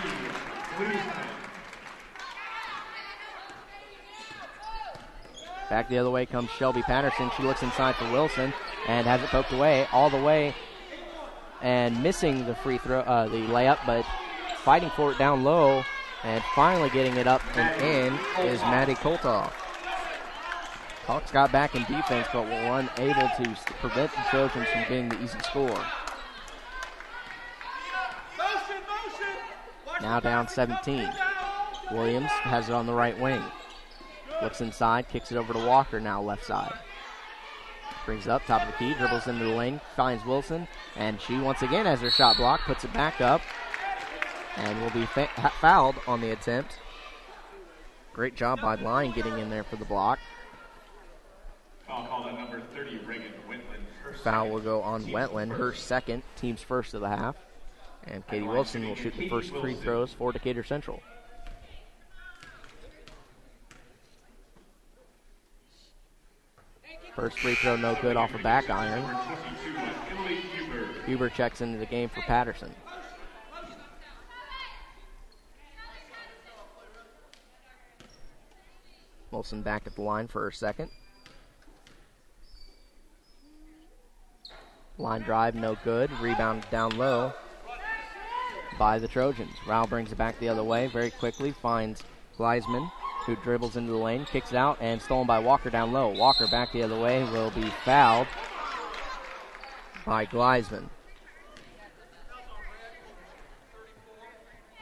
Back the other way comes Shelby Patterson. She looks inside for Wilson and has it poked away all the way. And missing the free throw, the layup, but fighting for it down low and finally getting it up and in is Maddie Kolthoff. Hawks got back in defense, but were unable to prevent the Trojans from getting the easy score. Now down 17. Williams has it on the right wing. Looks inside, kicks it over to Walker now left side. Brings it up, top of the key, dribbles into the lane, finds Wilson, and she once again has her shot blocked, puts it back up, and will be fouled on the attempt. Great job by Line getting in there for the block. Foul called on number 30, Reagan Wetland. Foul will go on Wetland, her second, team's first of the half. And Katie Wilson will shoot the first free throws for Decatur Central. First free throw no good off a back iron. Huber checks into the game for Patterson. Wilson back at the line for her second. Line drive, no good. Rebound down low by the Trojans. Rao brings it back the other way very quickly. Finds Gleisman, who dribbles into the lane, kicks it out, and stolen by Walker down low. Walker back the other way will be fouled by Gleisman.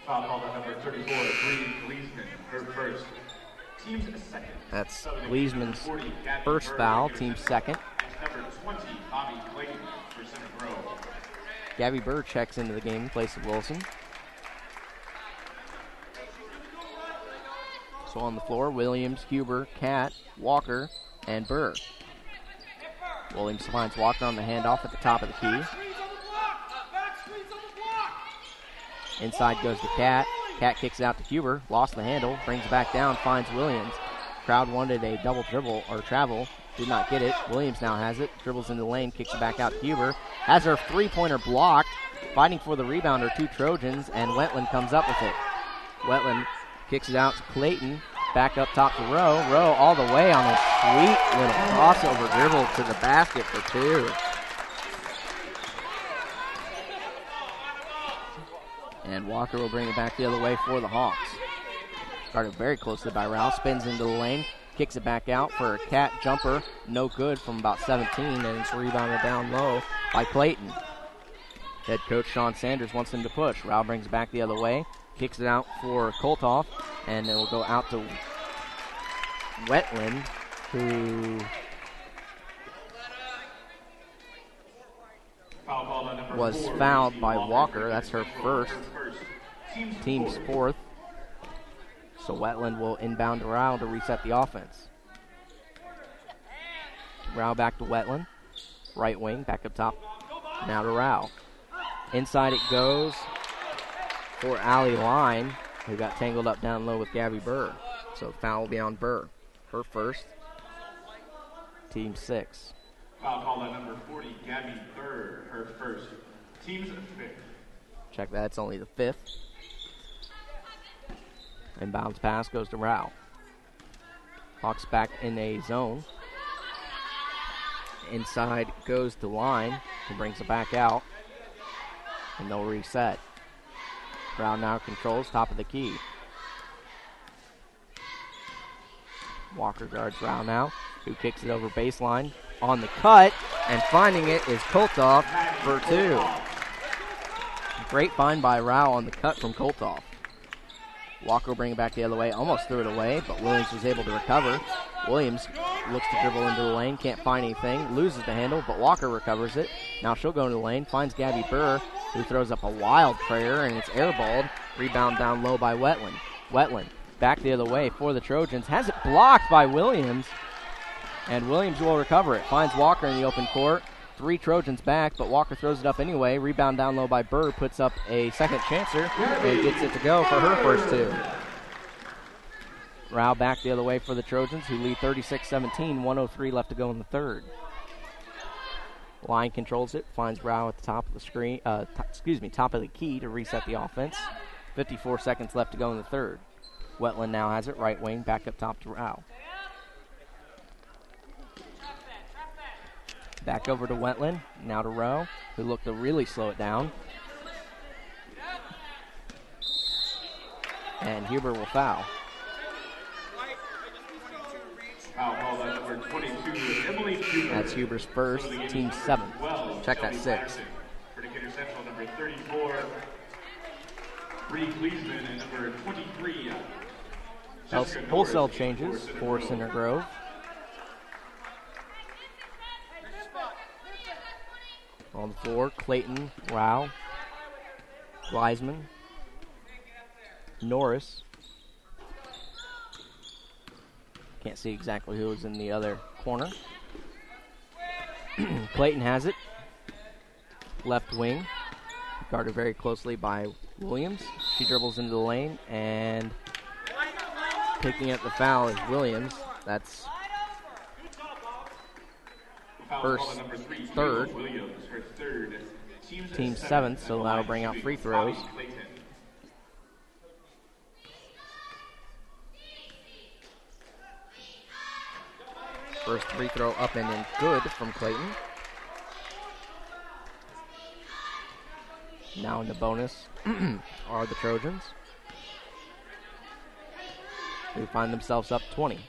Foul called on number 34, Bree Gleisman, her first. Team's second. That's Gleisman's first foul, team's second. Number 20, Bobby Clayton for Center Grove. Gabby Burr checks into the game in place of Wilson. So on the floor, Williams, Huber, Catt, Walker, and Burr. Williams finds Walker on the handoff at the top of the key. Inside goes to Catt. Catt kicks it out to Huber, lost the handle, brings it back down, finds Williams. Crowd wanted a double dribble or travel, did not get it. Williams now has it, dribbles into the lane, kicks it back out to Huber. Has her three-pointer blocked. Fighting for the rebound are two Trojans, and Wetland comes up with it. Wetland kicks it out to Clayton, back up top to Rowe. Rowe all the way on a sweet little crossover dribble to the basket for two. And Walker will bring it back the other way for the Hawks. Guarded very closely by Rouse. Spins into the lane. Kicks it back out for a Catt jumper. No good from about 17. And it's rebounded down low by Clayton. Head coach Sean Sanders wants him to push. Rao brings it back the other way. Kicks it out for Kolthoff. And it will go out to Wetland, who was fouled by Walker. That's her first. Team's fourth. So Wetland will inbound to Rao to reset the offense. Rao back to Wetland. Right wing, back up top. Now to Rao. Inside it goes for Allie Line, who got tangled up down low with Gabby Burr. So foul will be on Burr. Her first. Team 6. Foul call on number 40, Gabby Burr, her first. Team's fifth. Check that, it's only the fifth. Inbounds pass goes to Rao. Hawks back in a zone. Inside goes to Line, who brings it back out. And they'll reset. Rao now controls top of the key. Walker guards Rao now, who kicks it over baseline. On the cut, and finding it is Kolthoff for two. Great find by Rao on the cut from Kolthoff. Walker will bring it back the other way, almost threw it away, but Williams was able to recover. Williams looks to dribble into the lane, can't find anything, loses the handle, but Walker recovers it. Now she'll go into the lane, finds Gabby Burr, who throws up a wild prayer, and it's airballed. Rebound down low by Wetland. Wetland back the other way for the Trojans, has it blocked by Williams. And Williams will recover it. Finds Walker in the open court. 3 Trojans back, but Walker throws it up anyway. Rebound down low by Burr. Puts up a second chancer and gets it to go for her first two. Rao back the other way for the Trojans, who lead 36-17. 1:03 left to go in the third. Line controls it. Finds Rao at the top of the screen. Top of the key to reset the offense. 54 seconds left to go in the third. Wetland now has it. Right wing. Back up top to Rao. Back over to Wetland, now to Rowe, who looked to really slow it down. And Huber will foul. Foul call on number 22, Emily Huber. That's Huber's first, team 7th. Check that 6. For Decatur Central, number 34, Bree Gleisman, and number 23, Wholesale changes for Center Grove. On the floor, Clayton, Rao, Gleisman, Norris. Can't see exactly who is in the other corner. Clayton has it. Left wing. guarded very closely by Williams. She dribbles into the lane, and picking up the foul is Williams. That's first, third, team seventh, so that'll bring out free throws. First free throw up and in, good from Clayton. Now in the bonus are the Trojans, who find themselves up 20.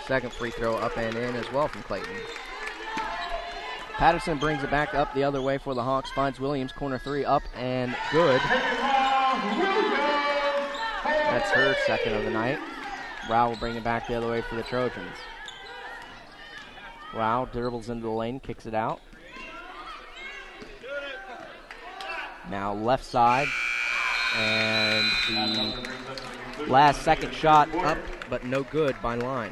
Second free throw up and in as well from Clayton. Patterson brings it back up the other way for the Hawks, finds Williams, corner three up and good. That's her second of the night. Rao will bring it back the other way for the Trojans. Rao dribbles into the lane, kicks it out. Now left side, and the last second shot up, but no good by line.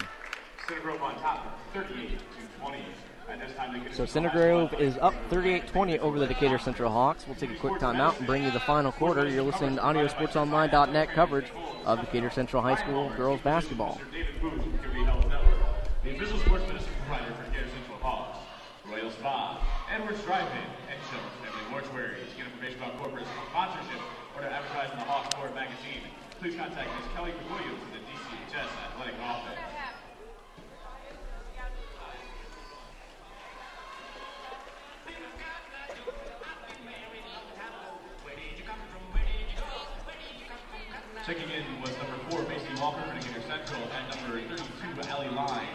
So Center Grove is up 38-20 over the Decatur Central Hawks. We'll take a quick timeout and bring you the final quarter. You're listening to AudioSportsOnline.net coverage of Decatur Central High School girls basketball. The official sports medicine provider for Decatur Central Hawks, Royal Spa, Edwards Drive-In, and Shell's Family Mortuary. To get information about corporate sponsorship or to advertise in the Hawks Sport magazine, please contact Ms. Kelly Williams in the DCHS Athletic Office. Checking in was number 4, Macy Walker for Decatur Central, and number 32, Allie Line,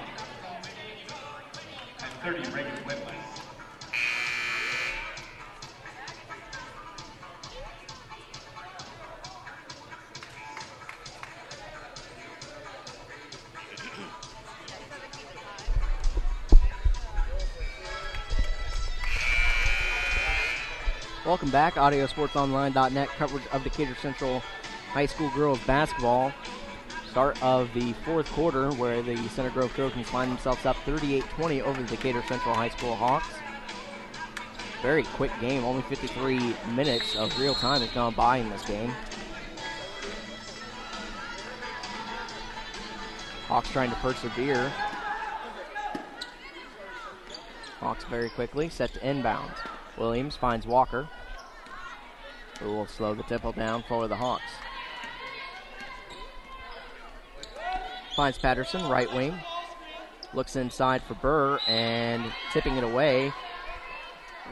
and 30, Reagan Whitley. Welcome back. AudioSportsOnline.net coverage of Decatur Central High School girls basketball. Start of the fourth quarter, where the Center Grove Trojans find themselves up 38-20 over the Decatur Central High School Hawks. Very quick game. Only 53 minutes of real time has gone by in this game. Hawks trying to persevere. Hawks very quickly set to inbound. Williams finds Walker, who will slow the tempo down for the Hawks. Finds Patterson, right wing. Looks inside for Burr, and tipping it away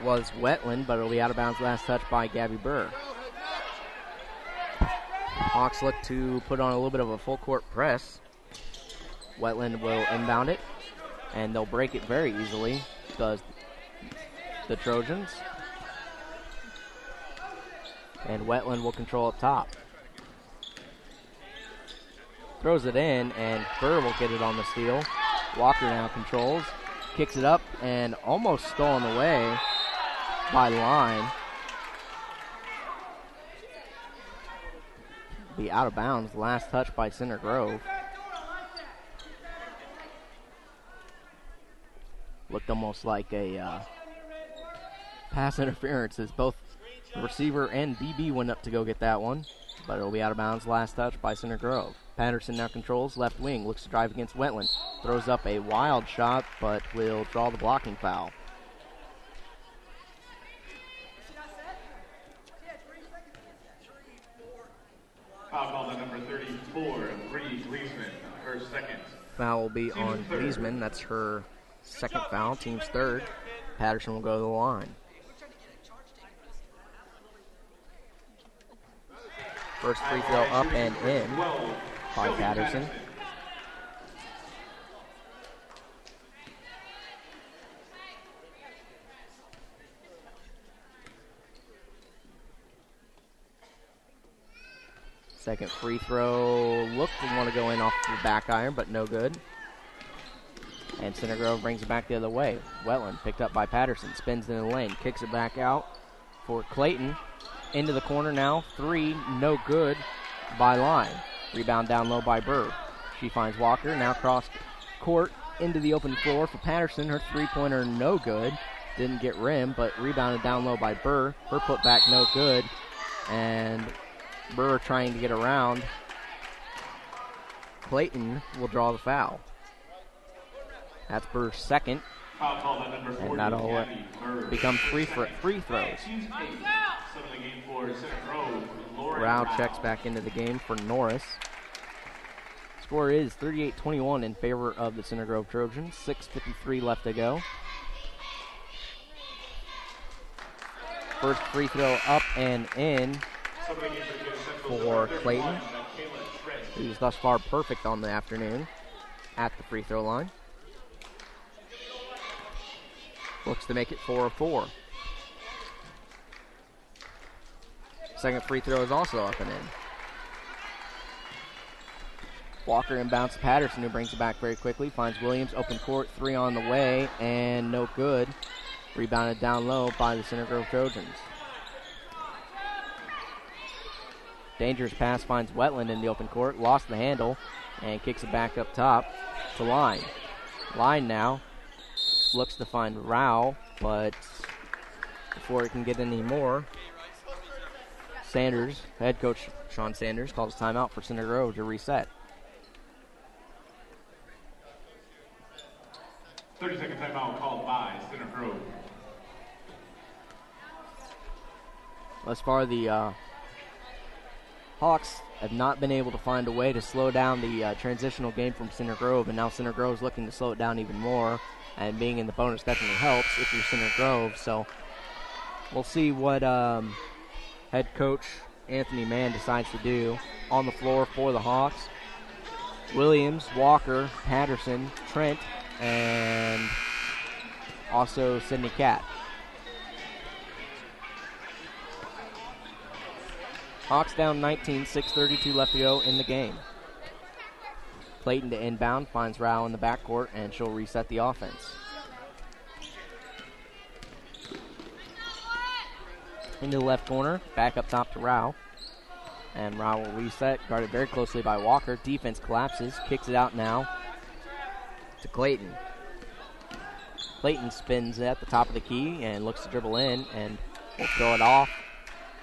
was Wetland, but it'll be out of bounds last touch by Gabby Burr. Hawks look to put on a little bit of a full court press. Wetland will inbound it, and they'll break it very easily, does the Trojans. And Wetland will control up top. Throws it in, and Burr will get it on the steal. Walker now controls, kicks it up, and almost stolen away by Line. Be out of bounds. Last touch by Center Grove. Looked almost like a pass interference, as both the receiver and DB went up to go get that one, but it'll be out of bounds. Last touch by Center Grove. Patterson now controls left wing, looks to drive against Wetland. Throws up a wild shot, but will draw the blocking foul. Foul called on number 34, Bree Gleesman, her second. Foul will be on Gleesman. That's her second foul, team's third. Patterson will go to the line. First free throw up and in by Patterson. Second free throw looked to want to go in off the back iron, but no good. And Center Grove brings it back the other way. Wetland picked up by Patterson, spins in the lane, kicks it back out for Clayton. Into the corner now, three, no good by Line. Rebound down low by Burr. She finds Walker, now cross court into the open floor for Patterson. Her three-pointer no good. didn't get rim, but rebounded down low by Burr. Her put back no good, and Burr trying to get around. Clayton will draw the foul. That's Burr's second, and that'll become free throws. Rao checks back into the game for Norris. Score is 38-21 in favor of the Center Grove Trojans. 6:53 left to go. First free throw up and in for Clayton, who's thus far perfect on the afternoon at the free throw line. Looks to make it 4 of 4. Second free throw is also up and in. Walker inbounds to Patterson, who brings it back very quickly. Finds Williams, open court, 3 on the way, and no good. Rebounded down low by the Center Grove Trojans. Dangerous pass finds Wetland in the open court. Lost the handle and kicks it back up top to Line. Line now looks to find Rao, but before it can get any more, Sanders, head coach Sean Sanders, calls timeout for Center Grove to reset. 30-second timeout called by Center Grove. Thus far, the Hawks have not been able to find a way to slow down the transitional game from Center Grove, and now Center Grove is looking to slow it down even more, and being in the bonus definitely helps if you're Center Grove. So we'll see what head coach Anthony Mann decides to do on the floor for the Hawks. Williams, Walker, Patterson, Trent, and also Sidney Catt. Hawks down 19, 6:32 left to go in the game. Clayton to inbound, finds Rao in the backcourt, and she'll reset the offense. Into the left corner, back up top to Rao. And Rao will reset, guarded very closely by Walker. Defense collapses, kicks it out now to Clayton. Clayton spins at the top of the key and looks to dribble in and will throw it off.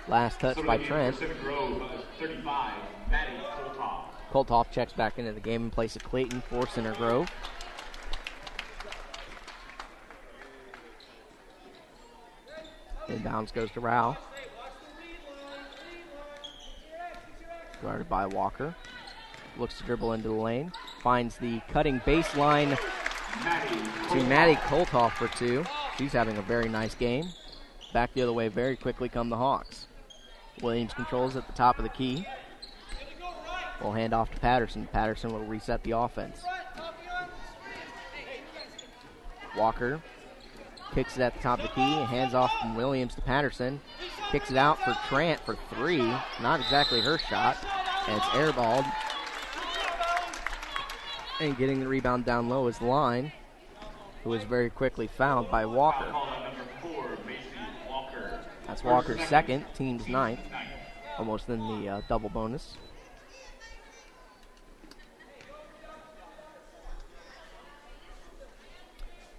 Last touch by Trent. Kolthoff checks back into the game in place of Clayton for Center Grove. Inbounds goes to Rao. Guarded by Walker. Looks to dribble into the lane. Finds the cutting baseline to Maddie Kolthoff for 2. She's having a very nice game. Back the other way very quickly come the Hawks. Williams controls at the top of the key. We'll hand off to Patterson. Patterson will reset the offense. Walker kicks it at the top of the key. Hands off from Williams to Patterson. Kicks it out for Trent for 3. Not exactly her shot. And it's airballed. And getting the rebound down low is Line, who is very quickly fouled by Walker. That's Walker's second, team's ninth. Almost in the double bonus.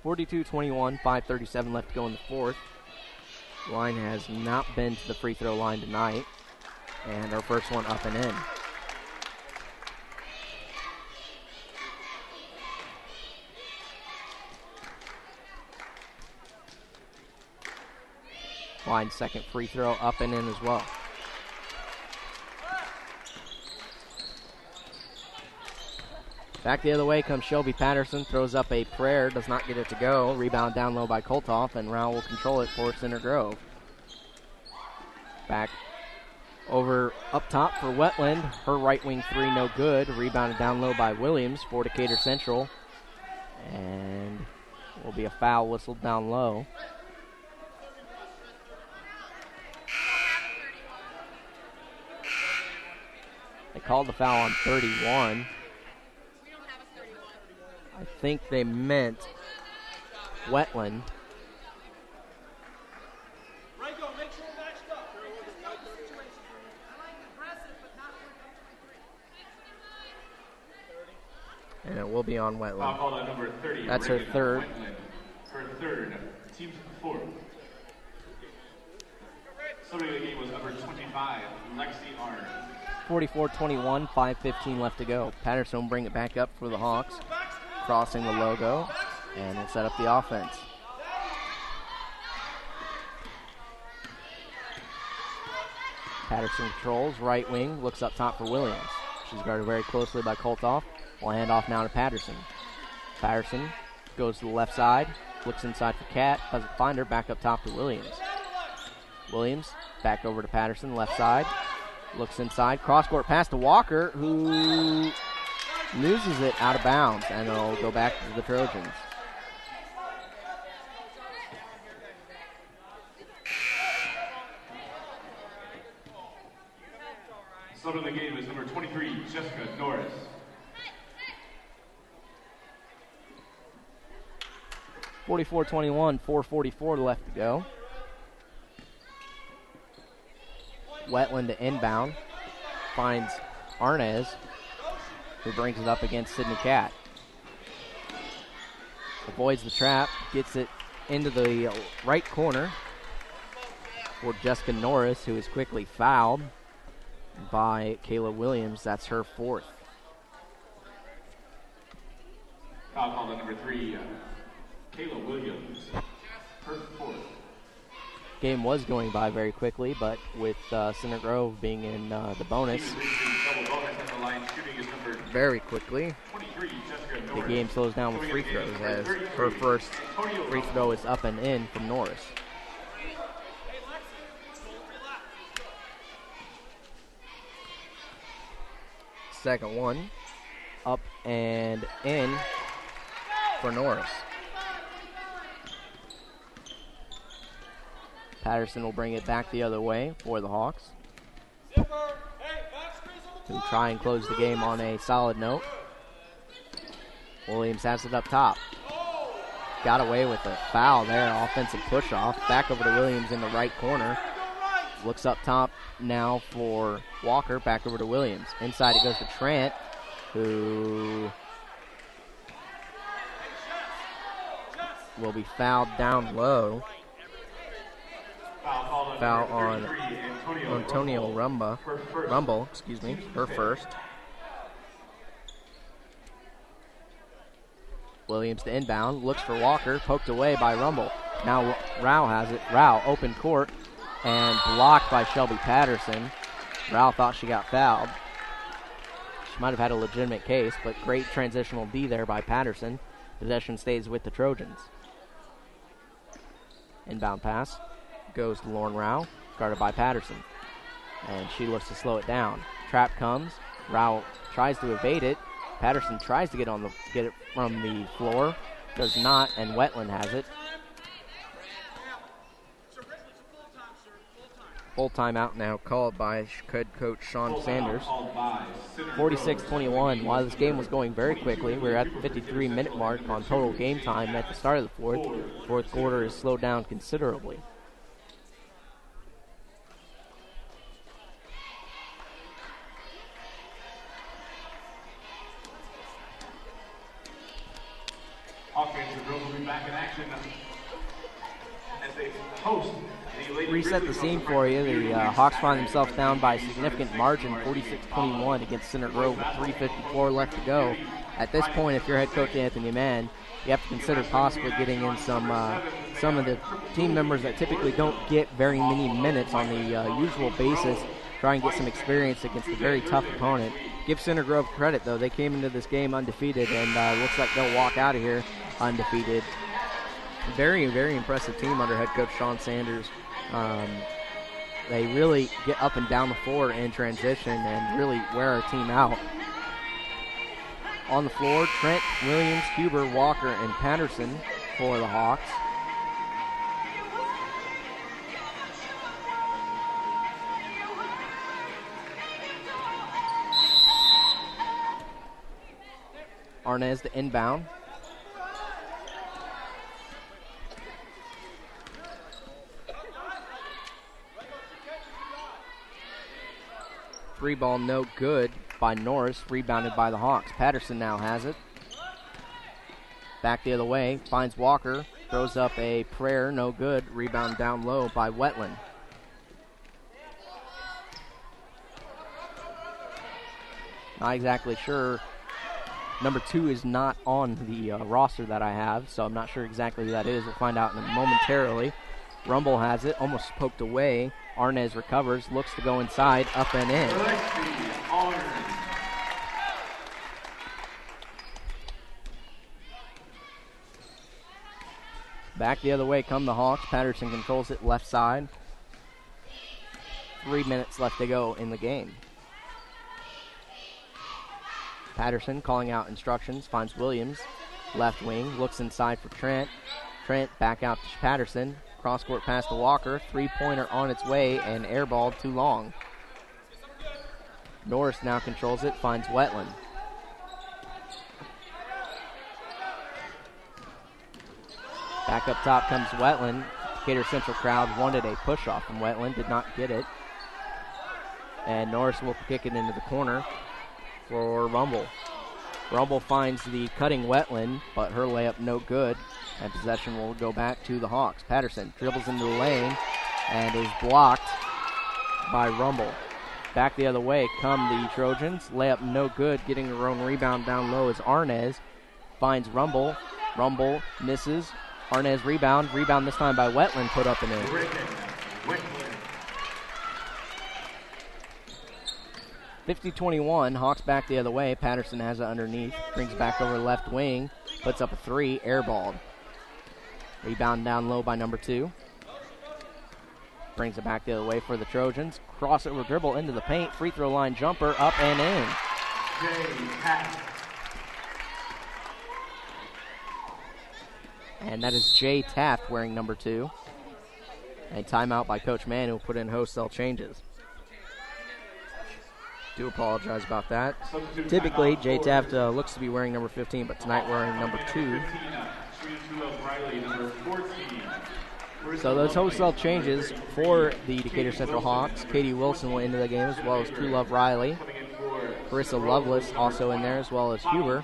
(42-21), 5:37 left to go in the fourth. Line has not been to the free throw line tonight. And our first one up and in. Line's second free throw up and in as well. Back the other way comes Shelby Patterson, throws up a prayer, does not get it to go. Rebound down low by Kolthoff, and Rao will control it for Center Grove. Back over up top for Wetland. Her right wing 3 no good. Rebounded down low by Williams for Decatur Central. And will be a foul whistled down low. They called the foul on 31. I think they meant Wetland. And it will be on Wetland. Foul called on number 30. That's her third. Her third. Team's fourth. Starting the game was number 25, Lexi Arn. 44-21, 5:15 left to go. Patterson will bring it back up for the Hawks, crossing the logo, and will set up the offense. Patterson controls, right wing, looks up top for Williams. She's guarded very closely by Koltoff. Will hand off now to Patterson. Patterson goes to the left side, looks inside for Kat, doesn't find her, back up top to Williams. Williams back over to Patterson, left side, looks inside, cross-court pass to Walker, who loses it out of bounds, and it'll go back to the Trojans. Starting the game is number 23, Jessica Norris. (44-21), 4:44 left to go. Wetland to inbound. Finds Arnaz, who brings it up against Sydney Cat. Avoids the trap, gets it into the right corner for Jessica Norris, who is quickly fouled by Kayla Williams. That's her fourth. Foul call to number 3, Kayla Williams, her fourth. Game was going by very quickly, but with Center Grove being in the bonus very quickly, the game slows down with free throws as her first free throw is up and in from Norris. Second one, up and in for Norris. Patterson will bring it back the other way for the Hawks, to try and close the game on a solid note. Williams has it up top. Got away with a foul there, offensive push-off. Back over to Williams in the right corner. Looks up top now for Walker, back over to Williams. Inside it goes to Trent, who will be fouled down low. Foul on Antonio Rumble, her first. Williams to inbound, looks for Walker, poked away by Rumble. Now Rao has it. Rao, open court, and blocked by Shelby Patterson. Rao thought she got fouled. She might have had a legitimate case, but great transitional D there by Patterson. Possession stays with the Trojans. Inbound pass goes to Lauren Rao, guarded by Patterson. And she looks to slow it down. Trap comes. Rao tries to evade it. Patterson tries to get it from the floor. Does not, and Wetland has it. Full timeout now called by head coach Sean Sanders. 46-21. While this game was going very quickly, we're at the 53-minute mark on total game time at the start of the fourth. Fourth quarter is slowed down considerably. Offensive Grove will be back in action as they host the Lady Reset the scene for you. The Hawks find themselves down by a significant margin, 46-21 against Center Grove with 3:54 left to go. At this point, if you're head coach Anthony Mann, you have to consider possibly getting in some of the team members that typically don't get very many minutes on the usual basis. Try and get some experience against a very tough opponent. Give Center Grove credit, though. They came into this game undefeated, and looks like they'll walk out of here undefeated. Very, very impressive team under head coach Sean Sanders. They really get up and down the floor in transition and really wear our team out. On the floor, Trent, Williams, Huber, Walker, and Patterson for the Hawks. Arnaz to inbound. Three ball no good by Norris, rebounded by the Hawks. Patterson now has it. Back the other way, finds Walker, throws up a prayer, no good. Rebound down low by Wetland. Not exactly sure. Number 2 is not on the roster that I have, so I'm not sure exactly who that is. We'll find out momentarily. Rumble has it, almost poked away. Arnez recovers, looks to go inside, up and in. Back the other way come the Hawks. Patterson controls it left side. 3 minutes left to go in the game. Patterson calling out instructions, finds Williams, left wing, looks inside for Trent. Trent back out to Patterson. Cross-court pass to Walker. Three-pointer on its way and airballed too long. Norris now controls it, finds Wetland. Back up top comes Wetland. Decatur Central crowd wanted a push-off from Wetland, did not get it. And Norris will kick it into the corner for Rumble. Rumble finds the cutting Wetland, but her layup no good, and possession will go back to the Hawks. Patterson dribbles into the lane and is blocked by Rumble. Back the other way come the Trojans. Layup no good, getting her own rebound down low is Arnez. Finds Rumble. Rumble misses. Arnez rebound. Rebound this time by Wetland, put up and in. 50-21, Hawks back the other way. Patterson has it underneath. Brings back over left wing. Puts up a three, airballed. Rebound down low by number 2. Brings it back the other way for the Trojans. Crossover dribble into the paint. Free throw line jumper, up and in. And that is Jay Taft wearing number 2. A timeout by Coach Mann, who will put in wholesale changes. Do apologize about that. Typically, Jay Taft looks to be wearing number 15, but tonight wearing number 2. So those wholesale changes for the Decatur Central Hawks. Katie Wilson will into the game, as well as True Love Riley. Carissa Lovelace also in there, as well as Huber.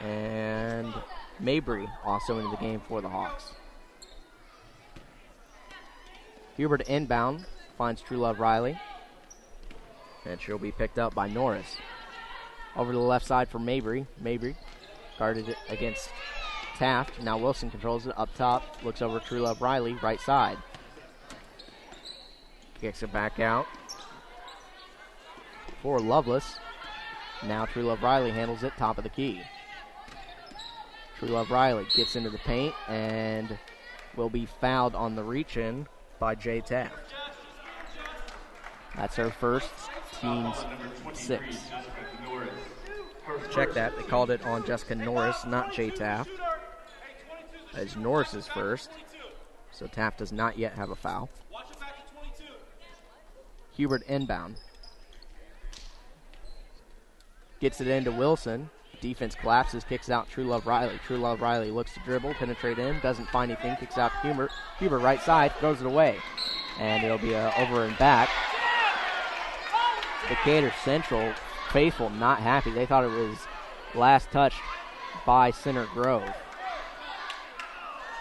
And Mabry also into the game for the Hawks. Huber to inbound, finds True Love Riley. And she'll be picked up by Norris. Over to the left side for Mabry. Mabry guarded it against Taft. Now Wilson controls it up top. Looks over True Love Riley, right side. Kicks it back out for Lovelace. Now True Love Riley handles it, top of the key. True Love Riley gets into the paint and will be fouled on the reach-in by Jay Taft. That's her first, team's 6. Check that. They called it on Jessica Norris, not Jay Taft. As Norris's first. So Taft does not yet have a foul. Hubert inbound. Gets it into Wilson. Defense collapses, kicks out True Love Riley. True Love Riley looks to dribble, penetrate in, doesn't find anything, kicks out to Hubert. Hubert right side, throws it away. And it'll be over and back. Decatur Central, faithful, not happy. They thought it was last touched by Center Grove.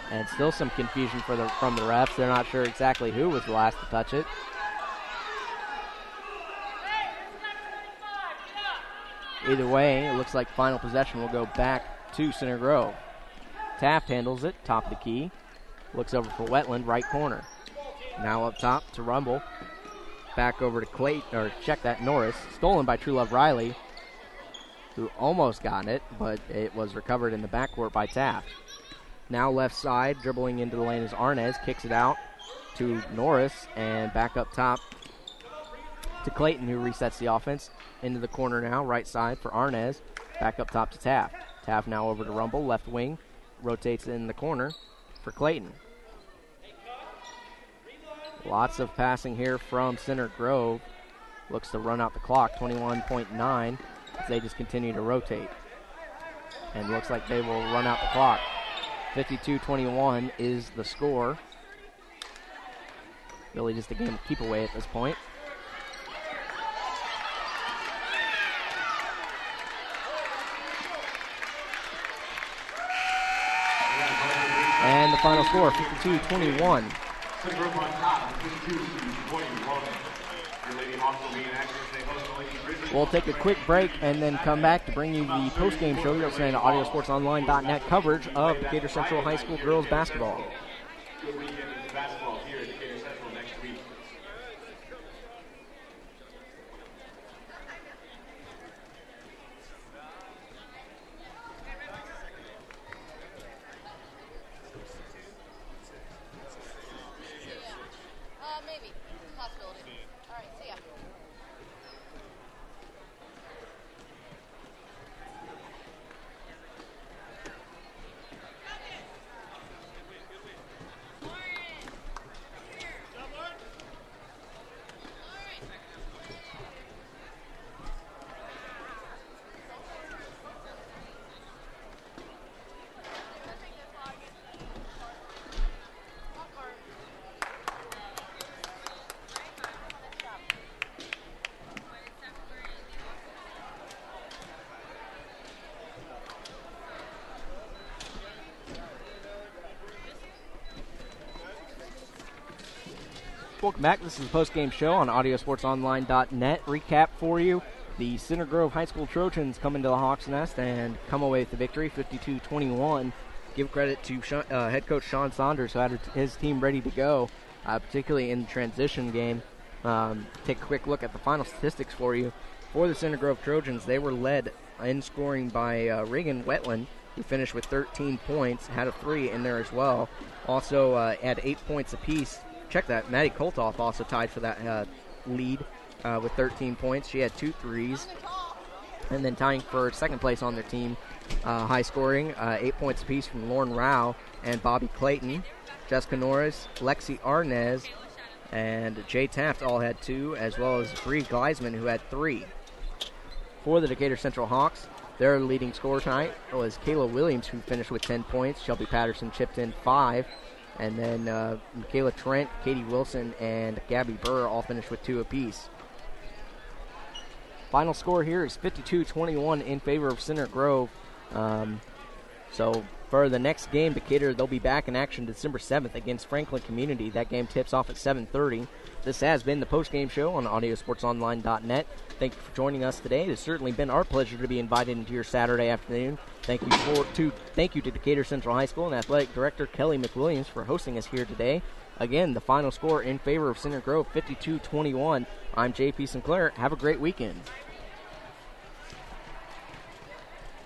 And still some confusion from the refs. They're not sure exactly who was the last to touch it. Either way, it looks like final possession will go back to Center Grove. Taft handles it, top of the key. Looks over for Wetland, right corner. Now up top to Rumble. Back over to Clayton, or check that, Norris. Stolen by True Love Riley, who almost got it, but it was recovered in the backcourt by Taft. Now left side, dribbling into the lane is Arnez, kicks it out to Norris, and back up top to Clayton, who resets the offense. Into the corner now, right side for Arnez. Back up top to Taft. Taft now over to Rumble, left wing. Rotates in the corner for Clayton. Lots of passing here from Center Grove. Looks to run out the clock, 21.9, as they just continue to rotate. And looks like they will run out the clock. 52-21 is the score. Really just a game of keep away at this point. And the final score, 52-21. Center Grove on top, 52-21. Your Lady Hawks will be in action as they host the Lady Grizzlies. We'll take a quick break and then come back to bring you the post-game show. You're listening to AudioSportsOnline.net coverage of Decatur Central High School girls basketball. Good weekend in basketball here at Decatur Central next week. Maybe. Possibility. All right, see ya. Welcome back. This is the post-game show on AudioSportsOnline.net. Recap for you. The Center Grove High School Trojans come into the Hawks' Nest and come away with the victory, 52-21. Give credit to head coach Sean Saunders, who had his team ready to go, particularly in the transition game. Take a quick look at the final statistics for you. For the Center Grove Trojans, they were led in scoring by Reagan Wetland, who finished with 13 points, had a 3 in there as well. Also had 8 points apiece. Check that. Maddie Koltoff also tied for that lead with 13 points. She had 2 threes. And then tying for second place on their team, high scoring, 8 points apiece from Lauren Rao and Bobby Clayton. Jessica Norris, Lexi Arnez, and Jay Taft all had 2, as well as Bree Gleisman, who had 3. For the Decatur Central Hawks, their leading scorer tonight was Kayla Williams, who finished with 10 points. Shelby Patterson chipped in 5. And then Michaela Trent, Katie Wilson, and Gabby Burr all finished with 2 apiece. Final score here is 52-21 in favor of Center Grove. So for the next game, Decatur, they'll be back in action December 7th against Franklin Community. That game tips off at 7:30. This has been the post-game show on AudioSportsOnline.net. Thank you for joining us today. It has certainly been our pleasure to be invited into your Saturday afternoon. Thank you to Decatur Central High School and Athletic Director Kelly McWilliams for hosting us here today. Again, the final score in favor of Center Grove, 52-21. I'm JP Sinclair. Have a great weekend.